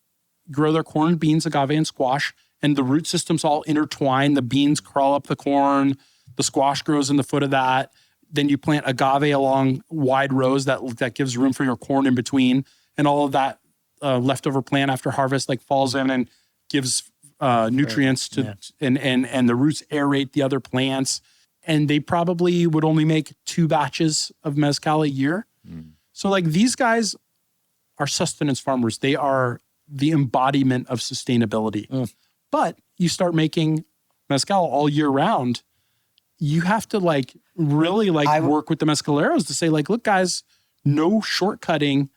D: grow their corn, beans, agave, and squash. And the root systems all intertwine. The beans crawl up the corn. The squash grows in the foot of that. Then you plant agave along wide rows that gives room for your corn in between. And all of that leftover plant after harvest like falls in and gives nutrients to, and the roots aerate the other plants. And they probably would only make 2 batches of mezcal a year. So like these guys are sustenance farmers. They are the embodiment of sustainability. But you start making mezcal all year round, you have to like really like work with the mezcaleros to say like, look guys, no shortcutting.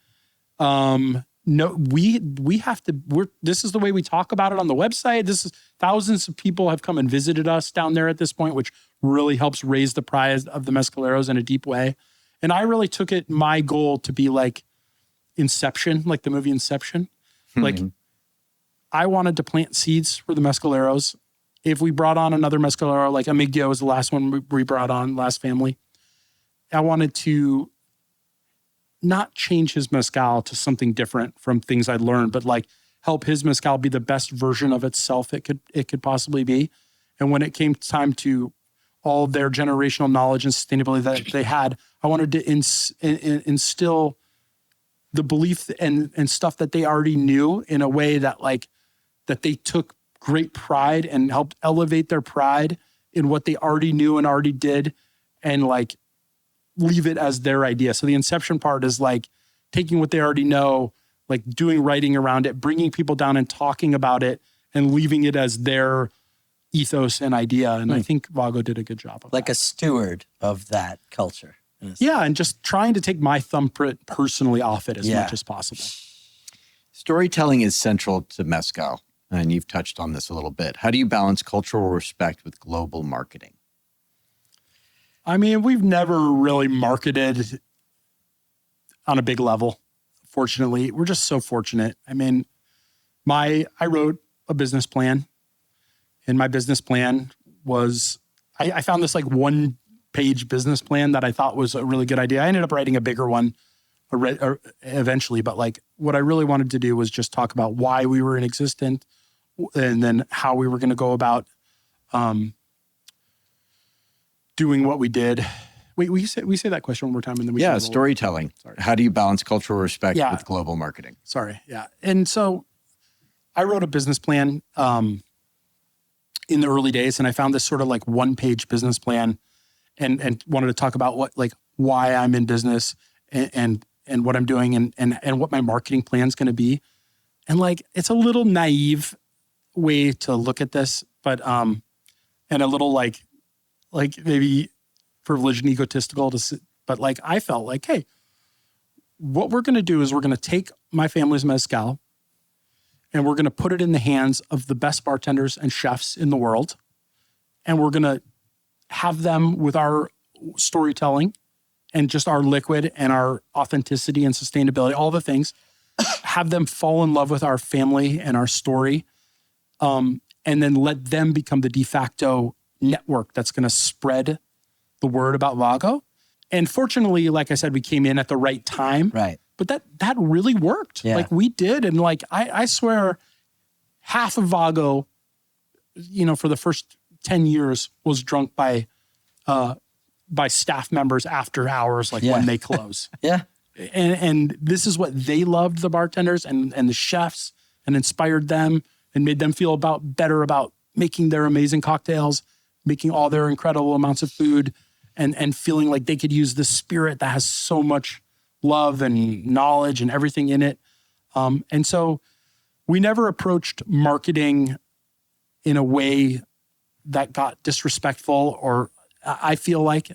D: No, we have to, this is the way we talk about it on the website. This is thousands of people have come and visited us down there at this point, which really helps raise the prize of the mezcaleros in a deep way. And I really took it, my goal to be like Inception, like the movie Inception. Like I wanted to plant seeds for the mezcaleros. If we brought on another mezcalero, like Amigio was the last one we brought on, last family, I wanted to not change his mezcal to something different from things I'd learned, but like help his mezcal be the best version of itself it could possibly be. And when it came time to all their generational knowledge and sustainability that they had, I wanted to instill the belief and stuff that they already knew in a way that like, that they took great pride and helped elevate their pride in what they already knew and already did, and like leave it as their idea. So the inception part is like taking what they already know, like doing writing around it, bringing people down and talking about it, and leaving it as their ethos and idea. And I think Vago did a good job of
B: Like
D: that.
B: a steward of that culture.
D: Yeah, and just trying to take my thumbprint personally off it as much as possible.
C: Storytelling is central to mezcal, and you've touched on this a little bit. How do you balance cultural respect with global marketing?
D: I mean, we've never really marketed on a big level, fortunately. We're just so fortunate. I mean, I wrote a business plan, and my business plan was, I found this like 1-page business plan that I thought was a really good idea. I ended up writing a bigger one eventually, but like what I really wanted to do was just talk about why we were in existence, and then how we were going to go about doing what we did. Wait, we say that question one more time, and then we
C: storytelling.
D: Sorry.
C: How do you balance cultural respect with global marketing?
D: Sorry, yeah. And so I wrote a business plan in the early days, and I found this sort of like 1-page business plan, and wanted to talk about why I'm in business and what I'm doing and what my marketing plan is going to be. And like, it's a little naive way to look at this, but and a little like maybe privileged and egotistical but like I felt like, hey, what we're going to do is we're going to take my family's mezcal and we're going to put it in the hands of the best bartenders and chefs in the world, and we're going to have them, with our storytelling and just our liquid and our authenticity and sustainability, all the things, have them fall in love with our family and our story, and then let them become the de facto network that's going to spread the word about Vago. And fortunately, like I said, we came in at the right time.
B: Right.
D: But that really worked.
B: Yeah.
D: Like we did. And like, I swear half of Vago, for the first 10 years was drunk by staff members after hours, like when they close.
B: Yeah.
D: And this is what they loved, the bartenders and the chefs, and inspired them and made them feel better about making their amazing cocktails, making all their incredible amounts of food, and feeling like they could use this spirit that has so much love and knowledge and everything in it. And so we never approached marketing in a way that got disrespectful, or I feel like,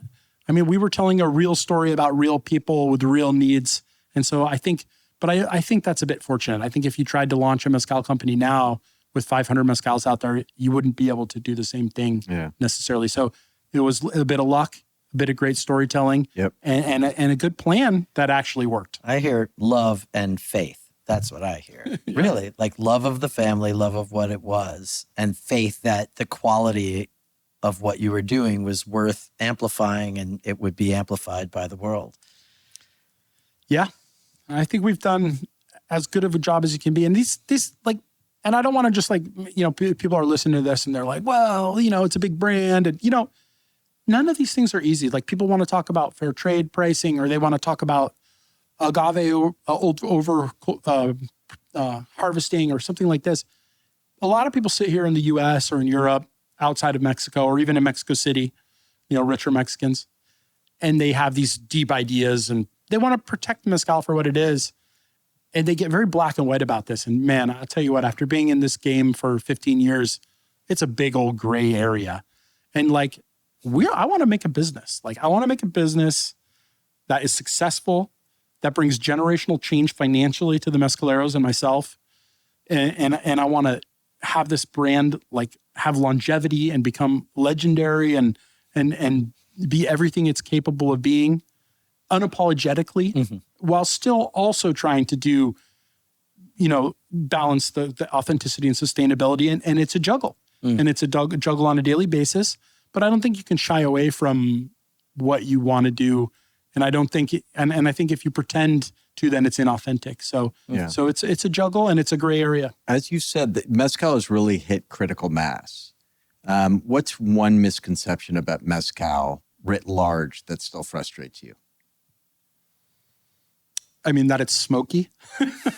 D: I mean, we were telling a real story about real people with real needs. And so I think that's a bit fortunate. I think if you tried to launch a mezcal company now with 500 mezcals out there, you wouldn't be able to do the same thing necessarily. So it was a bit of luck, a bit of great storytelling, and a good plan that actually worked.
B: I hear love and faith. That's what I hear. Really, like love of the family, love of what it was, and faith that the quality of what you were doing was worth amplifying, and it would be amplified by the world.
D: Yeah, I think we've done as good of a job as you can be. And these like, and I don't want to just like, people are listening to this and they're like, well, it's a big brand, and none of these things are easy. Like people want to talk about fair trade pricing, or they want to talk about agave over harvesting or something like this. A lot of people sit here in the US or in Europe, outside of Mexico, or even in Mexico City, richer Mexicans, and they have these deep ideas and they want to protect mezcal for what it is. And they get very black and white about this. And man, I'll tell you what, after being in this game for 15 years, it's a big old gray area. And like, I want to make a business. Like I want to make a business that is successful, that brings generational change financially to the mezcaleros and myself. And I want to have this brand like have longevity and become legendary and be everything it's capable of being unapologetically, while still also trying to do, balance the authenticity and sustainability. And it's a juggle. And it's a juggle on a daily basis. But I don't think you can shy away from what you want to do. And I don't think, and I think if you pretend to, then it's inauthentic. So it's a juggle and it's a gray area.
C: As you said, mezcal has really hit critical mass. What's one misconception about mezcal writ large that still frustrates you?
D: I mean, that it's smoky.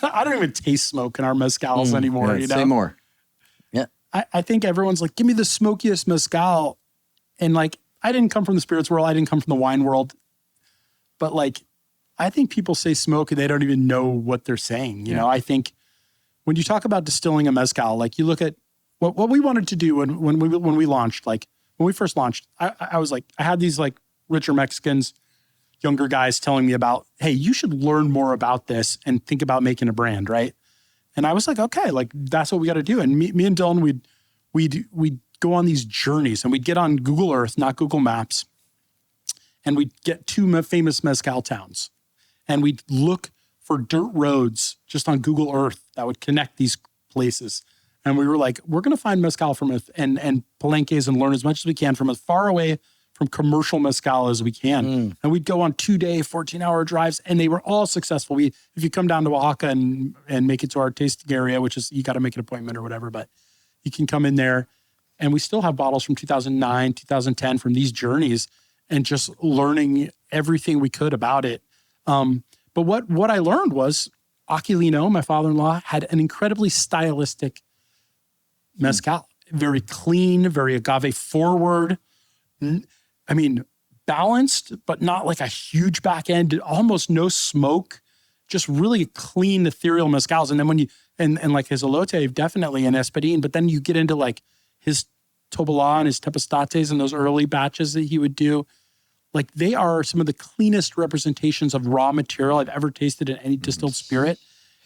D: I don't even taste smoke in our mezcals anymore.
C: Yeah,
D: you know?
C: say more.
B: Yeah.
D: I think everyone's like, give me the smokiest mezcal. And like, I didn't come from the spirits world. I didn't come from the wine world. But like, I think people say smoke and they don't even know what they're saying. You know, I think when you talk about distilling a mezcal, like you look at what we wanted to do when we launched, like when we first launched, I was like, I had these like richer Mexicans, younger guys telling me about, hey, you should learn more about this and think about making a brand, right? And I was like, okay, like that's what we got to do. And me and Dylan, we'd go on these journeys and we'd get on Google Earth, not Google Maps, and we'd get two famous mezcal towns, and we'd look for dirt roads just on Google Earth that would connect these places. And we were like, we're going to find mezcal from it and palenques and learn as much as we can from as far away from commercial mezcal as we can. And we'd go on 2-day, 14-hour drives, and they were all successful. If you come down to Oaxaca and make it to our tasting area, which is, you got to make an appointment or whatever, but you can come in there, and we still have bottles from 2009, 2010 from these journeys, and just learning everything we could about it. But what I learned was Aquilino, my father-in-law, had an incredibly stylistic mezcal. Very clean, very agave forward. I mean, balanced, but not like a huge back end, almost no smoke, just really clean, ethereal mezcals. And then when you, and like his elote, definitely, and espadín, but then you get into like his Tobalá and his tepastates and those early batches that he would do. Like they are some of the cleanest representations of raw material I've ever tasted in any distilled spirit.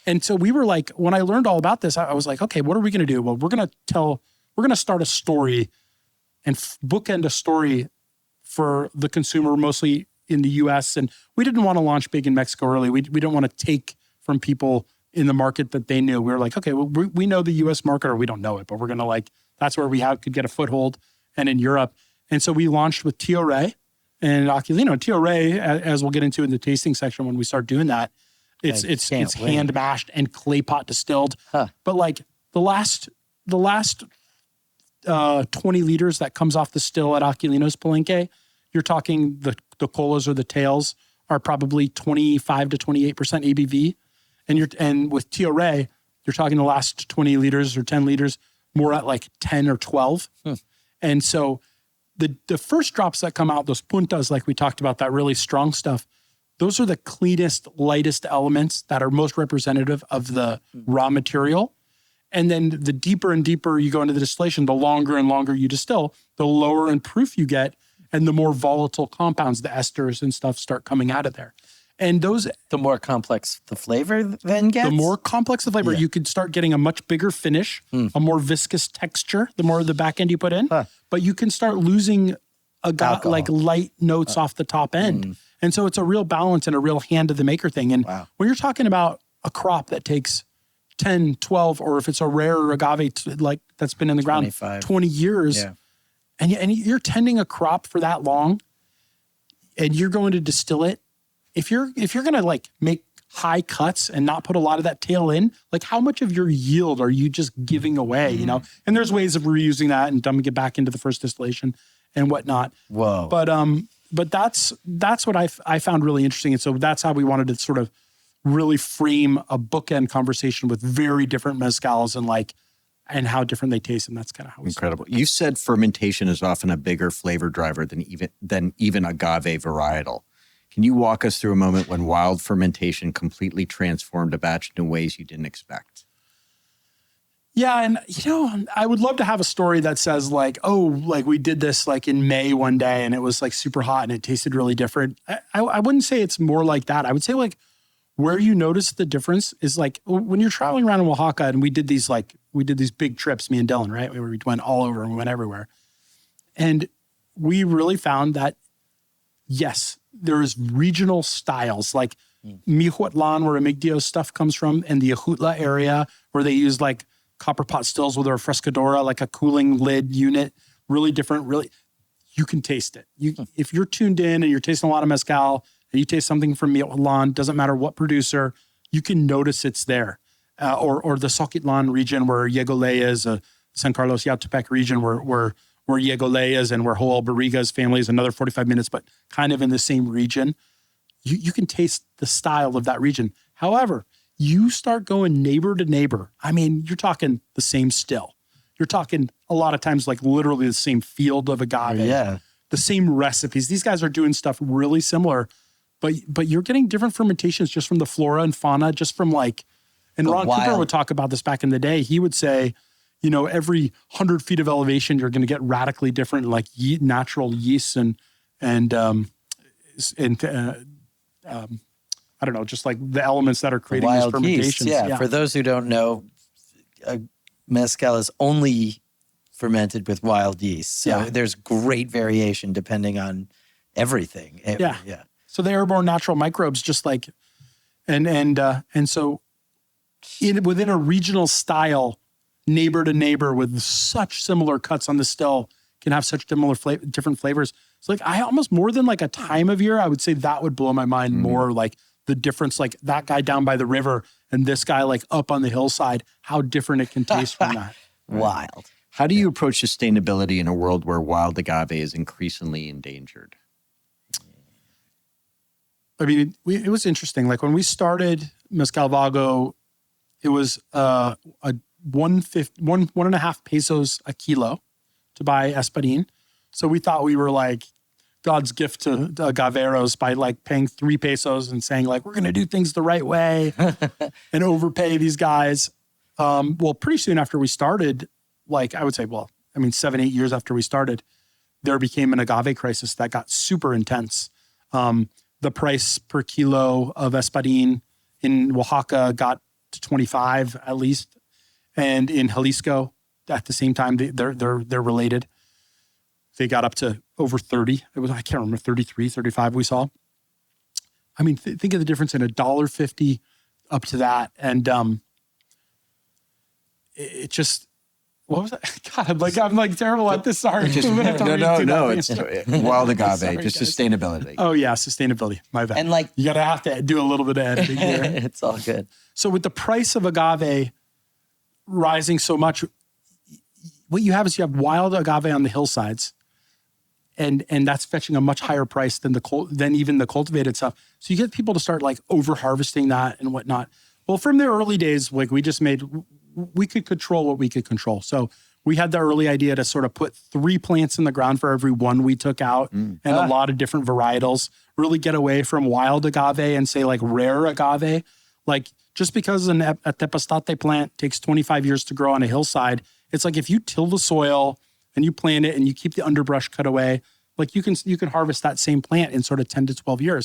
D: And so we were like, when I learned all about this, I was like, okay, what are we going to do? Well, we're going to start a story and bookend a story for the consumer, mostly in the US. And we didn't want to launch big in Mexico early. We didn't want to take from people in the market that they knew. We were like, okay, well, we know the US market, or we don't know it, but we're going to like, that's where we could get a foothold, and in Europe. And so we launched with Tío Rey and Aquilino. Tío Rey, as we'll get into in the tasting section when we start doing that, it's hand mashed and clay pot distilled. But like the last 20 liters that comes off the still at Aquilino's Palenque, you're talking the colas or the tails are probably 25 to 28% ABV. And with Tío Rey, you're talking the last 20 liters or 10 liters more at like 10 or 12. And so the first drops that come out, those puntas, like we talked about, that really strong stuff, those are the cleanest, lightest elements that are most representative of the raw material. And then the deeper and deeper you go into the distillation, the longer and longer you distill, the lower in proof you get, and the more volatile compounds, the esters and stuff, start coming out of there. And those...
B: The more complex the flavor then gets?
D: The more complex the flavor, you could start getting a much bigger finish, a more viscous texture, the more of the back end you put in. But you can start losing like light notes off the top end. And so it's a real balance and a real hand of the maker thing. And when you're talking about a crop that takes 10, 12, or if it's a rare agave like that's been in the ground 20 years, and you're tending a crop for that long, and you're going to distill it, if you're going to like make high cuts and not put a lot of that tail in, like how much of your yield are you just giving away, you know? And there's ways of reusing that and dumping it back into the first distillation and whatnot.
B: Whoa.
D: But that's what I found really interesting. And so that's how we wanted to sort of really frame a bookend conversation with very different mezcals and how different they taste. And that's kind of how we
C: Incredible. You said fermentation is often a bigger flavor driver than even agave varietal. Can you walk us through a moment when wild fermentation completely transformed a batch in ways you didn't expect?
D: Yeah, and I would love to have a story that says like, oh, like we did this like in May one day and it was like super hot and it tasted really different. I wouldn't say it's more like that. I would say like where you notice the difference is like when you're traveling around in Oaxaca, and we did these big trips, me and Dylan, right? We went all over and we went everywhere. And we really found that, yes, there's regional styles like Mihuatlan, where Amigdio's stuff comes from, and the Ajutla area where they use like copper pot stills with a refrescadora, like a cooling lid unit, really different, really, you can taste it. If you're tuned in and you're tasting a lot of mezcal and you taste something from Mihuatlan, doesn't matter what producer, you can notice it's there. Or the Soquitlan region where Yegolé is, San Carlos Yautepec region where Yegolé is and where Joel Barriga's family is, another 45 minutes, but kind of in the same region. You can taste the style of that region. However, you start going neighbor to neighbor. I mean, you're talking the same still. You're talking a lot of times like literally the same field of agave.
B: Yeah.
D: The same recipes. These guys are doing stuff really similar, but you're getting different fermentations just from the flora and fauna, just from like, and Ron Cooper would talk about this back in the day. He would say, you know, every 100 feet of elevation, you're going to get radically different, like natural yeasts and I don't know, just like the elements that are creating these fermentations.
B: Yeah. For those who don't know, mezcal is only fermented with wild yeast. So there's great variation depending on everything. Yeah.
D: So the airborne natural microbes, just like, and so within a regional style, neighbor to neighbor with such similar cuts on the still can have such different flavors. So like I almost more than like a time of year, I would say that would blow my mind more, like the difference, like that guy down by the river and this guy like up on the hillside, how different it can taste from that.
B: Wild.
C: How do you approach sustainability in a world where wild agave is increasingly endangered?
D: I mean, it was interesting. Like when we started Mezcal Vago, it was a 1.5 pesos a kilo to buy espadín. So we thought we were like God's gift to the agaveros by like paying 3 pesos and saying like, we're going to do things the right way and overpay these guys. Well, pretty soon after we started, like I would say, 7-8 years after we started, there became an agave crisis that got super intense. The price per kilo of espadín in Oaxaca got to 25 at least. And in Jalisco, at the same time, they're related. They got up to over 30. It was, I can't remember, 33, 35 we saw. I mean, think of the difference in $1.50 up to that. And it just, what was that? God, I'm like terrible at this. Sorry.
C: No, it's wild agave,
D: Sorry,
C: just
D: guys.
C: Sustainability.
D: Oh yeah, sustainability. My bad.
B: And like,
D: you gotta have to do a little bit of editing here.
B: it's all good.
D: So with the price of agave rising so much, what you have is you have wild agave on the hillsides, and that's fetching a much higher price than even the cultivated stuff. So you get people to start like over harvesting that and whatnot. Well, from the early days, like we could control what we could control. So we had the early idea to sort of put 3 plants in the ground for every one we took out and a lot of different varietals, really get away from wild agave and say like rare agave. Like just because a tepestate plant takes 25 years to grow on a hillside, it's like if you till the soil and you plant it and you keep the underbrush cut away, like you can harvest that same plant in sort of 10 to 12 years.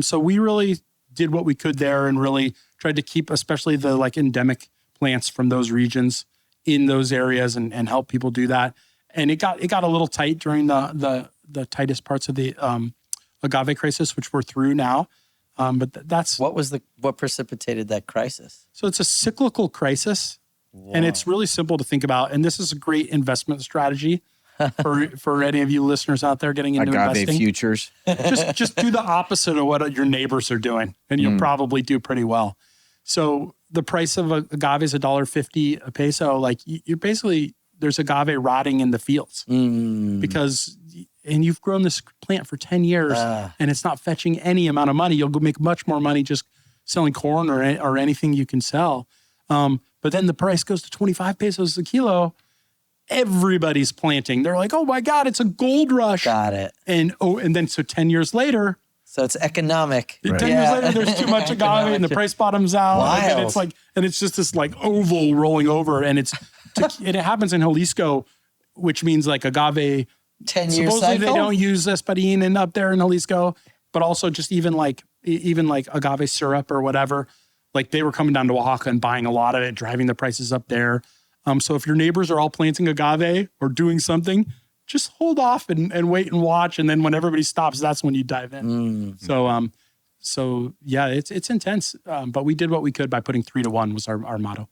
D: So we really did what we could there and really tried to keep especially the like endemic plants from those regions in those areas and help people do that. And it got a little tight during the tightest parts of the agave crisis, which we're through now. But that's
B: what precipitated that crisis?
D: So it's a cyclical crisis. Whoa. And it's really simple to think about. And this is a great investment strategy for any of you listeners out there getting into
C: agave
D: investing.
C: futures.
D: Just do the opposite of what your neighbors are doing, and you'll probably do pretty well. So the price of agave is $1.50 a peso. Like you're basically, there's agave rotting in the fields because, and you've grown this plant for 10 years and it's not fetching any amount of money. You'll go make much more money just selling corn or anything you can sell. But then the price goes to 25 pesos a kilo. Everybody's planting. They're like, oh my God, it's a gold rush.
B: Got it.
D: And then so 10 years later,
B: so it's economic.
D: 10 years later, there's too much agave and the price bottoms out.
B: Wild.
D: And it's just this like oval rolling over. And and it happens in Jalisco, which means like agave.
B: 10-year
D: supposedly
B: cycle?
D: They don't use espadín and up there in Jalisco, but also just even like agave syrup or whatever. Like they were coming down to Oaxaca and buying a lot of it, driving the prices up there. So if your neighbors are all planting agave or doing something, just hold off and wait and watch. And then when everybody stops, that's when you dive in. So yeah, it's intense. But we did what we could by putting 3 to 1 was our motto.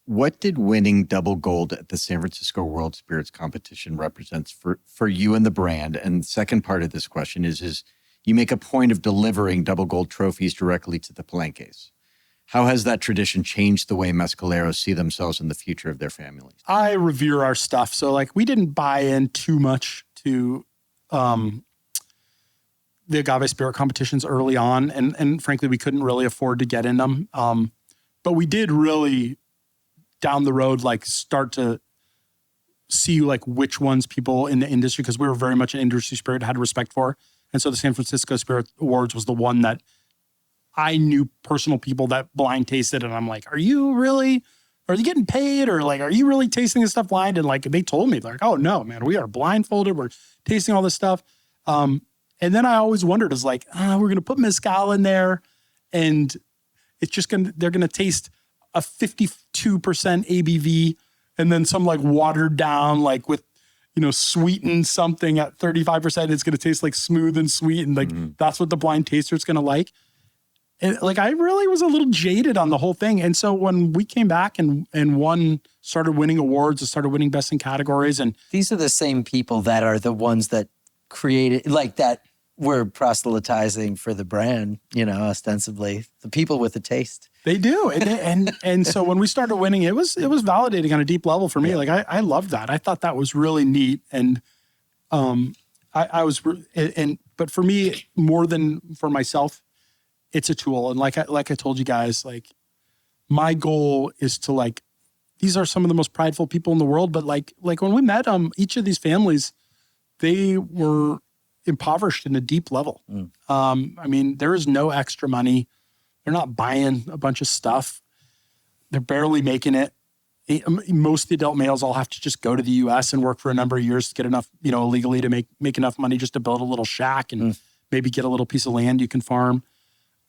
C: What did winning double gold at the San Francisco World Spirits Competition represents for you and the brand? And the second part of this question is you make a point of delivering double gold trophies directly to the palenques. How has that tradition changed the way mezcaleros see themselves in the future of their families?
D: I revere our stuff. So like we didn't buy in too much to the agave spirit competitions early on. And frankly, we couldn't really afford to get in them. But we did really down the road, like start to see like which ones people in the industry, because we were very much an industry spirit, had respect for. And so the San Francisco Spirit Awards was the one that I knew personal people that blind tasted. And I'm like, are you getting paid? Or like, are you really tasting this stuff blind? And like, they told me like, oh no, man, we are blindfolded. We're tasting all this stuff. And then I always wondered, is like, we're going to put mezcal in there and they're going to taste a 52% ABV and then some like watered down, like with, sweetened something at 35%. It's going to taste like smooth and sweet. And like, that's what the blind taster is going to like. And like, I really was a little jaded on the whole thing. And so when we came back and started winning awards and started winning best in categories. And
B: these are the same people that are the ones that created, like that were proselytizing for the brand, ostensibly the people with the taste.
D: They do. And so when we started winning, it was validating on a deep level for me. Like I loved that. I thought that was really neat. And but for me, more than for myself, it's a tool. And like I told you guys, like my goal is to like, these are some of the most prideful people in the world. But like when we met each of these families, they were impoverished in a deep level. I mean, there is no extra money. They're not buying a bunch of stuff. They're barely making it. Most of the adult males all have to just go to the US and work for a number of years to get enough, illegally to make enough money just to build a little shack and maybe get a little piece of land you can farm.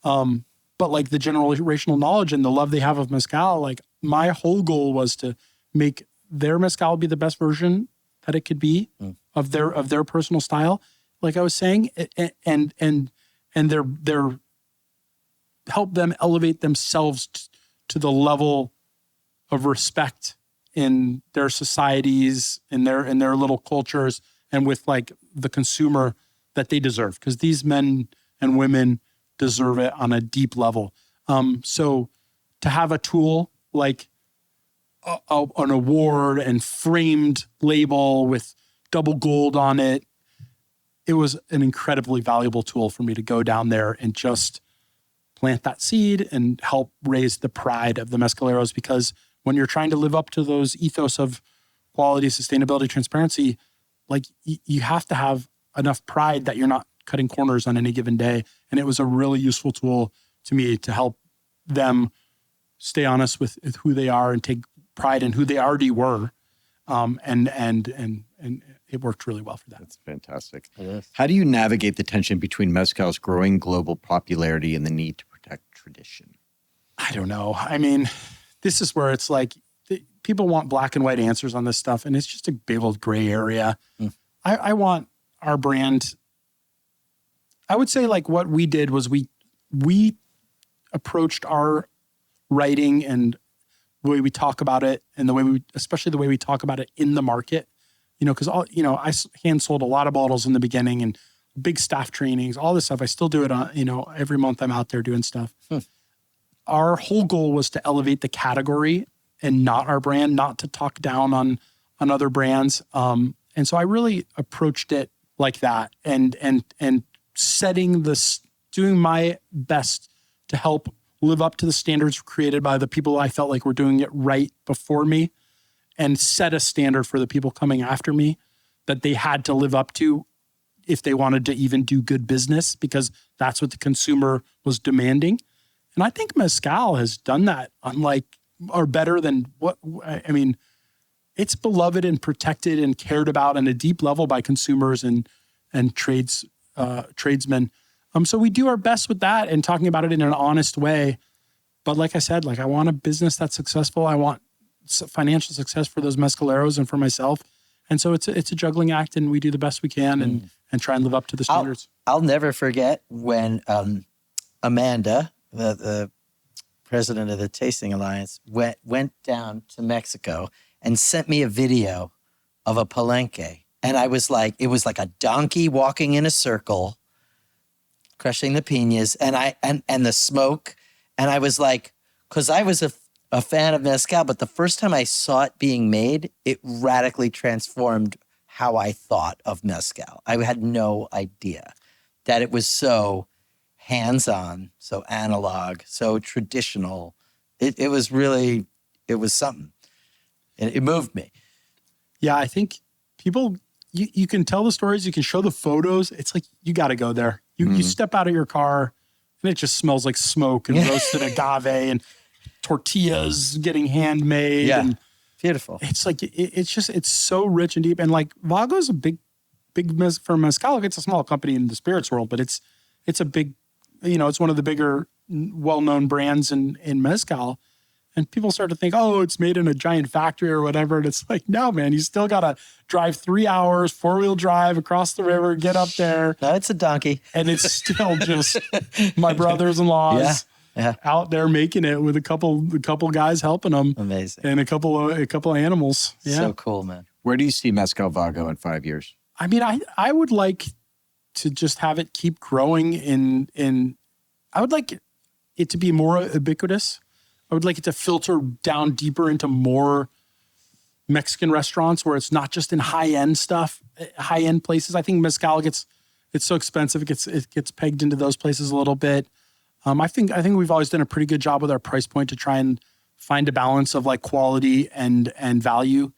D: But like the generational knowledge and the love they have of mezcal, like my whole goal was to make their mezcal be the best version that it could be of their personal style. Like I was saying, and their help them elevate themselves to the level of respect in their societies, in their little cultures, and with like the consumer that they deserve, because these men and women deserve it on a deep level. So to have a tool like an award and framed label with double gold on it, it was an incredibly valuable tool for me to go down there and just plant that seed and help raise the pride of the mezcaleros. Because when you're trying to live up to those ethos of quality, sustainability, transparency, like you have to have enough pride that you're not cutting corners on any given day. And it was a really useful tool to me to help them stay honest with who they are and take pride in who they already were. And it worked really well for that.
C: That's fantastic.
B: Yes.
C: How do you navigate the tension between mezcal's growing global popularity and the need to protect tradition?
D: I don't know. I mean, this is where it's like people want black and white answers on this stuff, and it's just a big old gray area. I want our brand. I would say like what we did was we approached our writing and the way we talk about it, and especially the way we talk about it in the market, because I hand sold a lot of bottles in the beginning and big staff trainings, all this stuff. I still do it on, every month I'm out there doing stuff. Our whole goal was to elevate the category and not our brand, not to talk down on other brands. And so I really approached it like that and doing my best to help live up to the standards created by the people I felt like were doing it right before me, and set a standard for the people coming after me that they had to live up to if they wanted to even do good business, because that's what the consumer was demanding. And I think mezcal has done that better than it's beloved and protected and cared about on a deep level by consumers and tradesmen. So we do our best with that and talking about it in an honest way. But like I said, I want a business that's successful. I want financial success for those mezcaleros and for myself. And so it's a juggling act, and we do the best we can and try and live up to the standards.
B: I'll never forget when Amanda, the president of the Tasting Alliance, went down to Mexico and sent me a video of a palenque. And I was like, it was like a donkey walking in a circle, crushing the piñas, and the smoke. And I was like, because I was a fan of mezcal, but the first time I saw it being made, it radically transformed how I thought of mezcal. I had no idea that it was so hands-on, so analog, so traditional. It was really, it was something. And it moved me.
D: Yeah, I think people, you can tell the stories, you can show the photos. It's like, you got to go there. You step out of your car and it just smells like smoke and roasted agave and tortillas getting handmade.
B: Yeah,
D: and
B: beautiful.
D: it's like, it's so rich and deep. And like Vago is a big for mezcal. It's a small company in the spirits world, but it's a big, it's one of the bigger, well-known brands in mezcal. And people start to think, oh, it's made in a giant factory or whatever. And it's like, no, man, you still got to drive 3 hours, 4-wheel drive across the river, get up there.
B: No, it's a donkey.
D: And it's still just my brothers-in-laws out there making it with a couple guys helping them.
B: Amazing.
D: And a couple animals. Yeah.
B: So cool, man.
C: Where do you see Mezcal Vago in 5 years?
D: I mean, I would like to just have it keep growing I would like it to be more ubiquitous. I would like it to filter down deeper into more Mexican restaurants where it's not just in high-end stuff, high-end places. I think mezcal it's so expensive. It gets pegged into those places a little bit. I think we've always done a pretty good job with our price point to try and find a balance of like quality and value.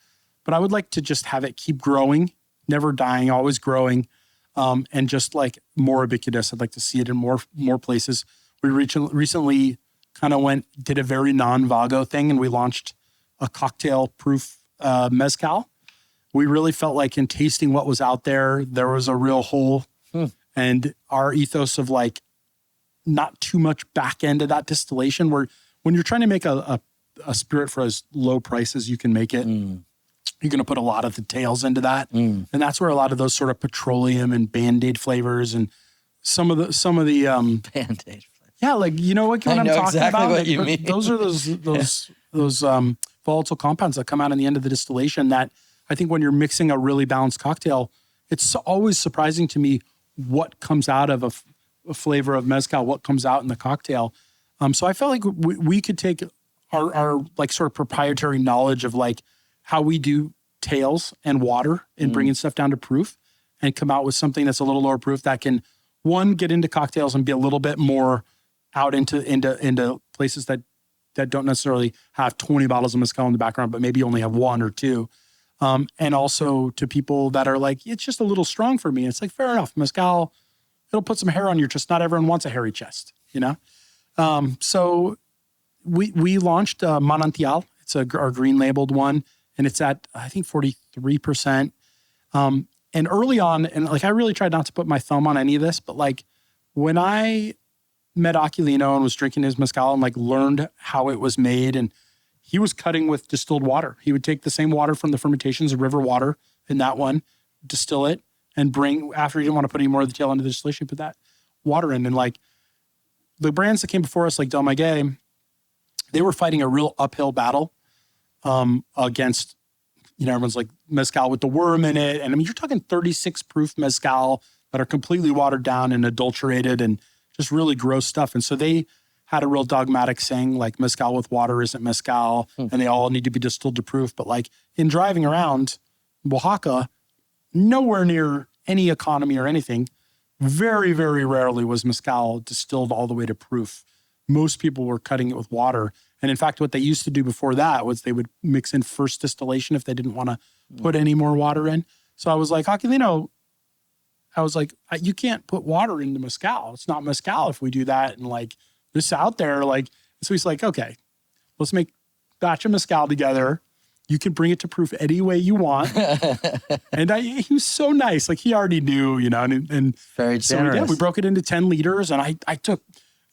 D: But I would like to just have it keep growing, never dying, always growing, and just like more ubiquitous. I'd like to see it in more places. We recently kind of did a very non-Vago thing, and we launched a cocktail-proof mezcal. We really felt like in tasting what was out there was a real hole. And our ethos of like not too much back end of that distillation, where when you're trying to make a spirit for as low price as you can make it, you're going to put a lot of the tails into that. And that's where a lot of those sort of petroleum and Band-Aid flavors and some of the
B: Band-Aid.
D: Yeah, like what I'm talking
B: exactly
D: about.
B: what
D: Like,
B: you mean.
D: Those are those volatile compounds that come out in the end of the distillation that I think when you're mixing a really balanced cocktail, it's always surprising to me what comes out of a flavor of mezcal, what comes out in the cocktail. So I felt like we could take our like sort of proprietary knowledge of like how we do tails and water and bringing stuff down to proof and come out with something that's a little lower proof that can, one, get into cocktails and be a little bit more out into places that don't necessarily have 20 bottles of mezcal in the background, but maybe only have 1 or 2. And also to people that are like, it's just a little strong for me. It's like, fair enough. Mezcal, it'll put some hair on your chest. Not everyone wants a hairy chest, So we launched Manantial. It's our green labeled one, and it's at, I think, 43%. And early on, and like I really tried not to put my thumb on any of this, but like when I met Aquilino and was drinking his mezcal and like learned how it was made, and he was cutting with distilled water. He would take the same water from the fermentations of river water in that one, distill it, and bring, after he didn't want to put any more of the tail into the distillation, put that water in. And like the brands that came before us, like Del Maguey, they were fighting a real uphill battle against, everyone's like mezcal with the worm in it. And I mean, you're talking 36 proof mezcal that are completely watered down and adulterated and just really gross stuff. And so they had a real dogmatic saying like mezcal with water isn't mezcal and they all need to be distilled to proof. But like in driving around Oaxaca, nowhere near any economy or anything, very, very rarely was mezcal distilled all the way to proof. Most people were cutting it with water. And in fact, what they used to do before that was they would mix in first distillation if they didn't want to put any more water in. So I was like, Aquilino, you can't put water into mezcal. It's not mezcal if we do that. And like this out there, like, so he's like, okay, let's make a batch of mezcal together. You can bring it to proof any way you want. And he was so nice. Like he already knew, and
B: very generous.
D: So we broke it into 10 liters and I took,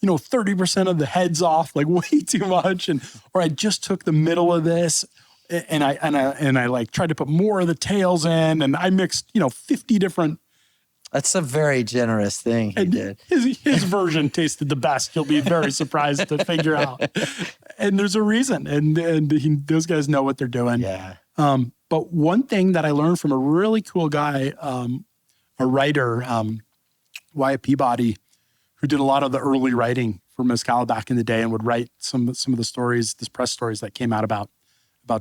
D: 30% of the heads off, like way too much. Or I just took the middle of this and I like tried to put more of the tails in, and I mixed, 50 different.
B: That's a very generous thing he did.
D: His version tasted the best. You'll be very surprised to figure out. And there's a reason. And those guys know what they're doing.
B: Yeah.
D: But one thing that I learned from a really cool guy, a writer, Wyatt Peabody, who did a lot of the early writing for Mezcal back in the day and would write some of the stories, the press stories that came out about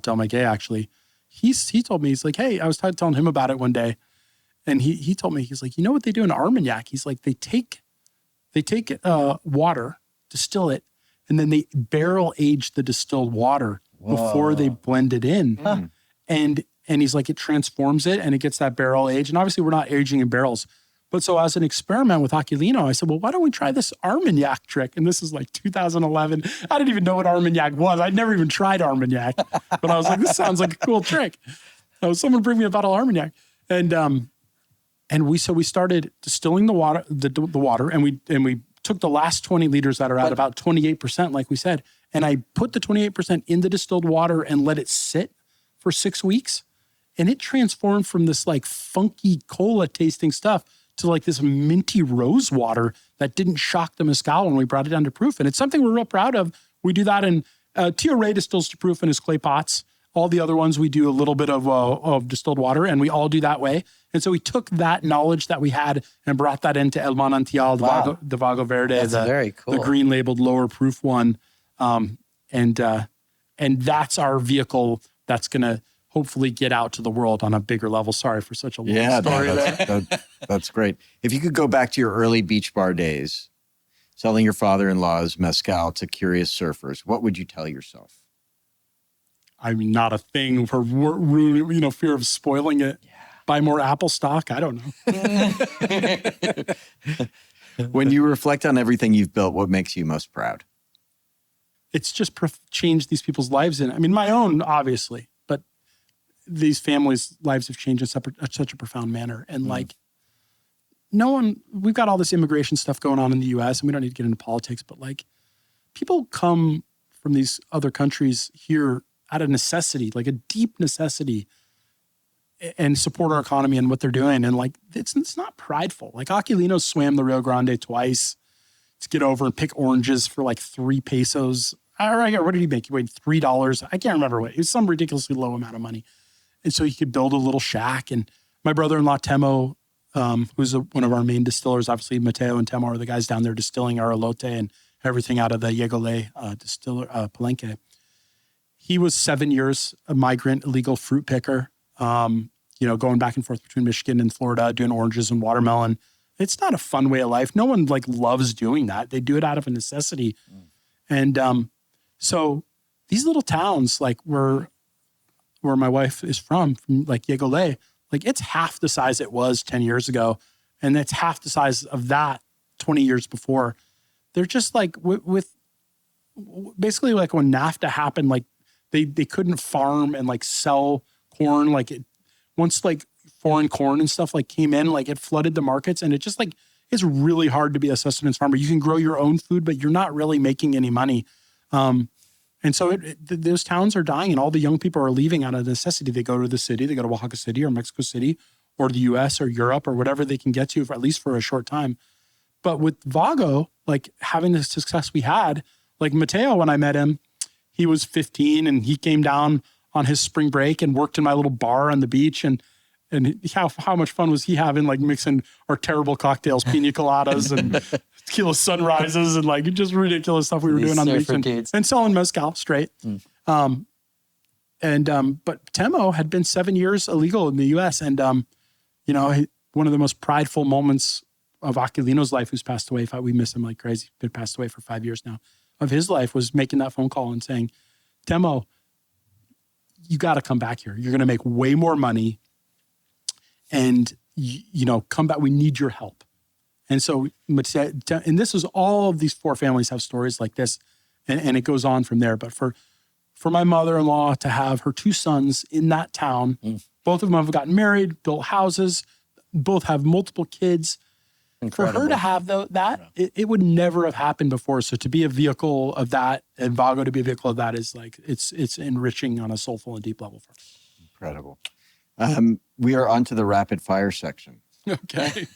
D: Del Maguey, actually. He told me, he's like, hey, I was telling him about it one day. And he told me, he's like, you know what they do in Armagnac? He's like, they take water, distill it, and then they barrel age the distilled water before they blend it in. Huh. And he's like, it transforms it and it gets that barrel age. And obviously we're not aging in barrels. But so as an experiment with Aquilino, I said, well, why don't we try this Armagnac trick? And this is like 2011. I didn't even know what Armagnac was. I'd never even tried Armagnac. But I was like, this sounds like a cool trick. So someone bring me a bottle of Armagnac. And we started distilling the water, the water, and we took the last 20 liters that are at about 28%, like we said. And I put the 28% in the distilled water and let it sit for 6 weeks. And it transformed from this like funky cola tasting stuff to like this minty rose water that didn't shock the mezcal when we brought it down to proof. And it's something we're real proud of. We do that in, Tio Ray distills to proof in his clay pots. All the other ones, we do a little bit of distilled water, and we all do that way. And so we took that knowledge that we had and brought that into El Manantial, the Vago Verde,
B: very cool.
D: The green labeled lower proof one. And that's our vehicle that's going to hopefully get out to the world on a bigger level. Sorry for such a long story.
C: That's great. If you could go back to your early beach bar days, selling your father-in-law's mezcal to curious surfers, what would you tell yourself?
D: I mean, not a thing for fear of spoiling it. Yeah. Buy more Apple stock. I don't know.
C: When you reflect on everything you've built, what makes you most proud?
D: It's just changed these people's lives. I mean, my own, obviously, but these families' lives have changed in such a profound manner. And like, we've got all this immigration stuff going on in the US, and we don't need to get into politics, but like, people come from these other countries here out of necessity, like a deep necessity, and support our economy and what they're doing. And like, it's not prideful. Like Aquilino swam the Rio Grande twice to get over and pick oranges for like 3 pesos. What did he make? He weighed $3. I can't remember what. It was some ridiculously low amount of money. And so he could build a little shack. And my brother-in-law, Temo, who's one of our main distillers, obviously Mateo and Temo are the guys down there distilling our elote and everything out of the Yegole distiller, palenque. He was 7 years a migrant, illegal fruit picker, going back and forth between Michigan and Florida, doing oranges and watermelon. It's not a fun way of life. No one like loves doing that. They do it out of a necessity. And so these little towns, like where my wife is from like Yegole, like it's half the size it was 10 years ago. And it's half the size of that 20 years before. They're just like with basically like when NAFTA happened, like they couldn't farm and like sell corn. Like once like foreign corn and stuff like came in, like it flooded the markets, and it just like, it's really hard to be a sustenance farmer. You can grow your own food, but you're not really making any money. And so those towns are dying, and all the young people are leaving out of necessity. They go to the city, they go to Oaxaca City or Mexico City or the US or Europe or whatever they can get to, for at least for a short time. But with Vago, like having the success we had, like Mateo, when I met him, he was 15 and he came down on his spring break and worked in my little bar on the beach. And how much fun was he having, like mixing our terrible cocktails, pina coladas and tequila sunrises and like just ridiculous stuff we were doing on the beach and selling mezcal straight. But Temo had been 7 years illegal in the US. And, one of the most prideful moments of Aquilino's life, who's passed away, we miss him like crazy, been passed away for 5 years now, of his life, was making that phone call and saying, Temo, you got to come back here. You're going to make way more money. And, come back. We need your help. And so, and this is all of these 4 families have stories like this, and it goes on from there. But for my mother-in-law to have her 2 sons in that town, both of them have gotten married, built houses, both have multiple kids. Incredible. For her to have it would never have happened before. So to be a vehicle of that, and Vago to be a vehicle of that, is like, it's enriching on a soulful and deep level for us. Incredible.
C: We are on to the rapid fire section.
D: Okay.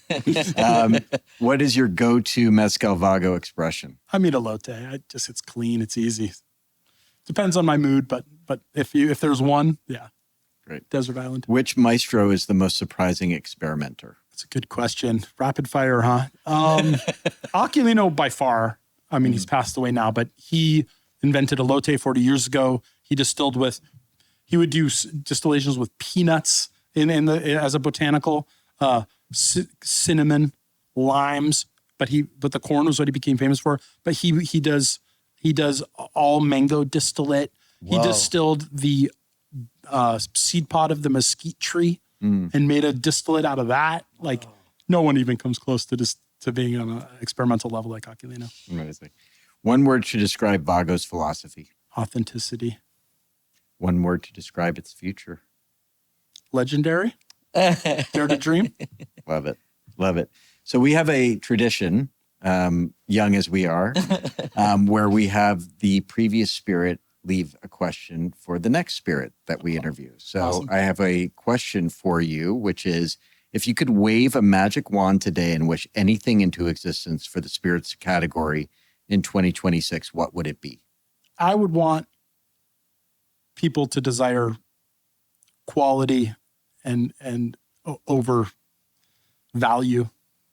C: What is your go-to Mezcal Vago expression?
D: I mean, elote. It's clean. It's easy. Depends on my mood, but if there's one, yeah.
C: Great.
D: Desert Island.
C: Which maestro is the most surprising experimenter?
D: That's a good question. Rapid fire, huh? Aquilino by far. I mean, he's passed away now, but he invented elote 40 years ago. He would do distillations with peanuts as a botanical, cinnamon, limes, but the corn was what he became famous for. But he does all mango distillate. Whoa. He distilled the seed pod of the mesquite tree and made a distillate out of that. Like no one even comes close to being on an experimental level like Aquilino.
C: Amazing. One word to describe Vago's philosophy.
D: Authenticity.
C: One word to describe its future.
D: Legendary. Dare to dream.
C: Love it. Love it. So we have a tradition, young as we are, where we have the previous spirit leave a question for the next spirit that we interview. So awesome. I have a question for you, which is, if you could wave a magic wand today and wish anything into existence for the spirits category in 2026, what would it be?
D: I would want people to desire quality and over value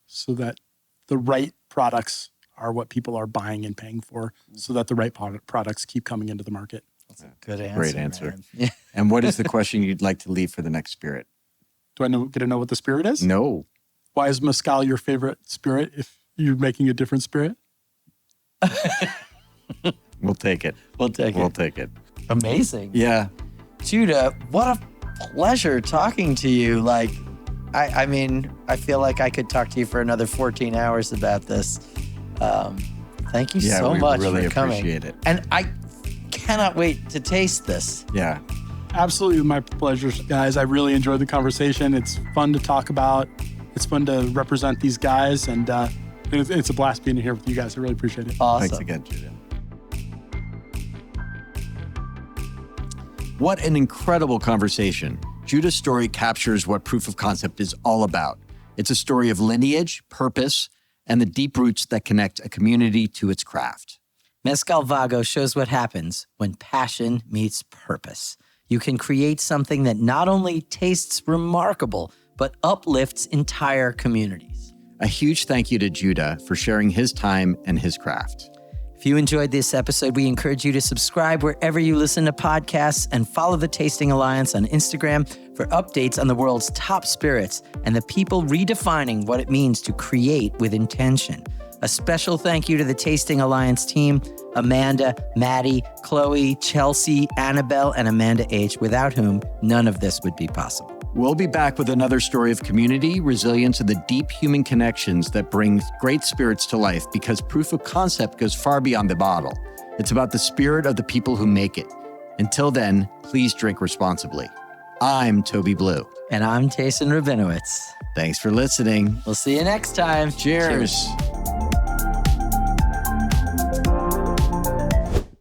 D: so that the right products are what people are buying and paying for, so that the right products keep coming into the market.
B: That's a good answer.
C: Great answer.
B: Yeah.
C: And what is the question you'd like to leave for the next spirit?
D: Do I get to know what the spirit is?
C: No.
D: Why is mezcal your favorite spirit if you're making a different spirit?
C: We'll take it.
B: We'll take it. Amazing.
C: Yeah.
B: Judah, what a pleasure talking to you. Like, I mean, I feel like I could talk to you for another 14 hours about this. Thank you so much
C: really
B: for coming.
C: Appreciate it.
B: And I cannot wait to taste this.
C: Yeah.
D: Absolutely my pleasure, guys. I really enjoyed the conversation. It's fun to talk about. It's fun to represent these guys. And it's a blast being here with you guys. I really appreciate it.
B: Awesome.
C: Thanks again, Judah. What an incredible conversation. Judah's story captures what proof of concept is all about. It's a story of lineage, purpose, and the deep roots that connect a community to its craft.
B: Mezcal Vago shows what happens when passion meets purpose. You can create something that not only tastes remarkable, but uplifts entire communities.
C: A huge thank you to Judah for sharing his time and his craft.
B: If you enjoyed this episode, we encourage you to subscribe wherever you listen to podcasts and follow the Tasting Alliance on Instagram for updates on the world's top spirits and the people redefining what it means to create with intention. A special thank you to the Tasting Alliance team, Amanda, Maddie, Chloe, Chelsea, Annabelle, and Amanda H., without whom none of this would be possible.
C: We'll be back with another story of community, resilience, and the deep human connections that bring great spirits to life, because proof of concept goes far beyond the bottle. It's about the spirit of the people who make it. Until then, please drink responsibly. I'm Toby Blue.
B: And I'm Jason Rabinowitz.
C: Thanks for listening.
B: We'll see you next time.
C: Cheers.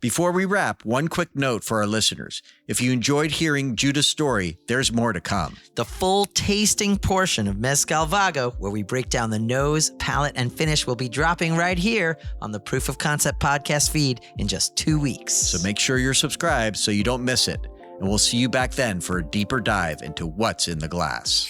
A: Before we wrap, one quick note for our listeners. If you enjoyed hearing Judah's story, there's more to come.
B: The full tasting portion of Mezcal Vago, where we break down the nose, palate, and finish, will be dropping right here on the Proof of Concept podcast feed in just 2 weeks.
A: So make sure you're subscribed so you don't miss it. And we'll see you back then for a deeper dive into what's in the glass.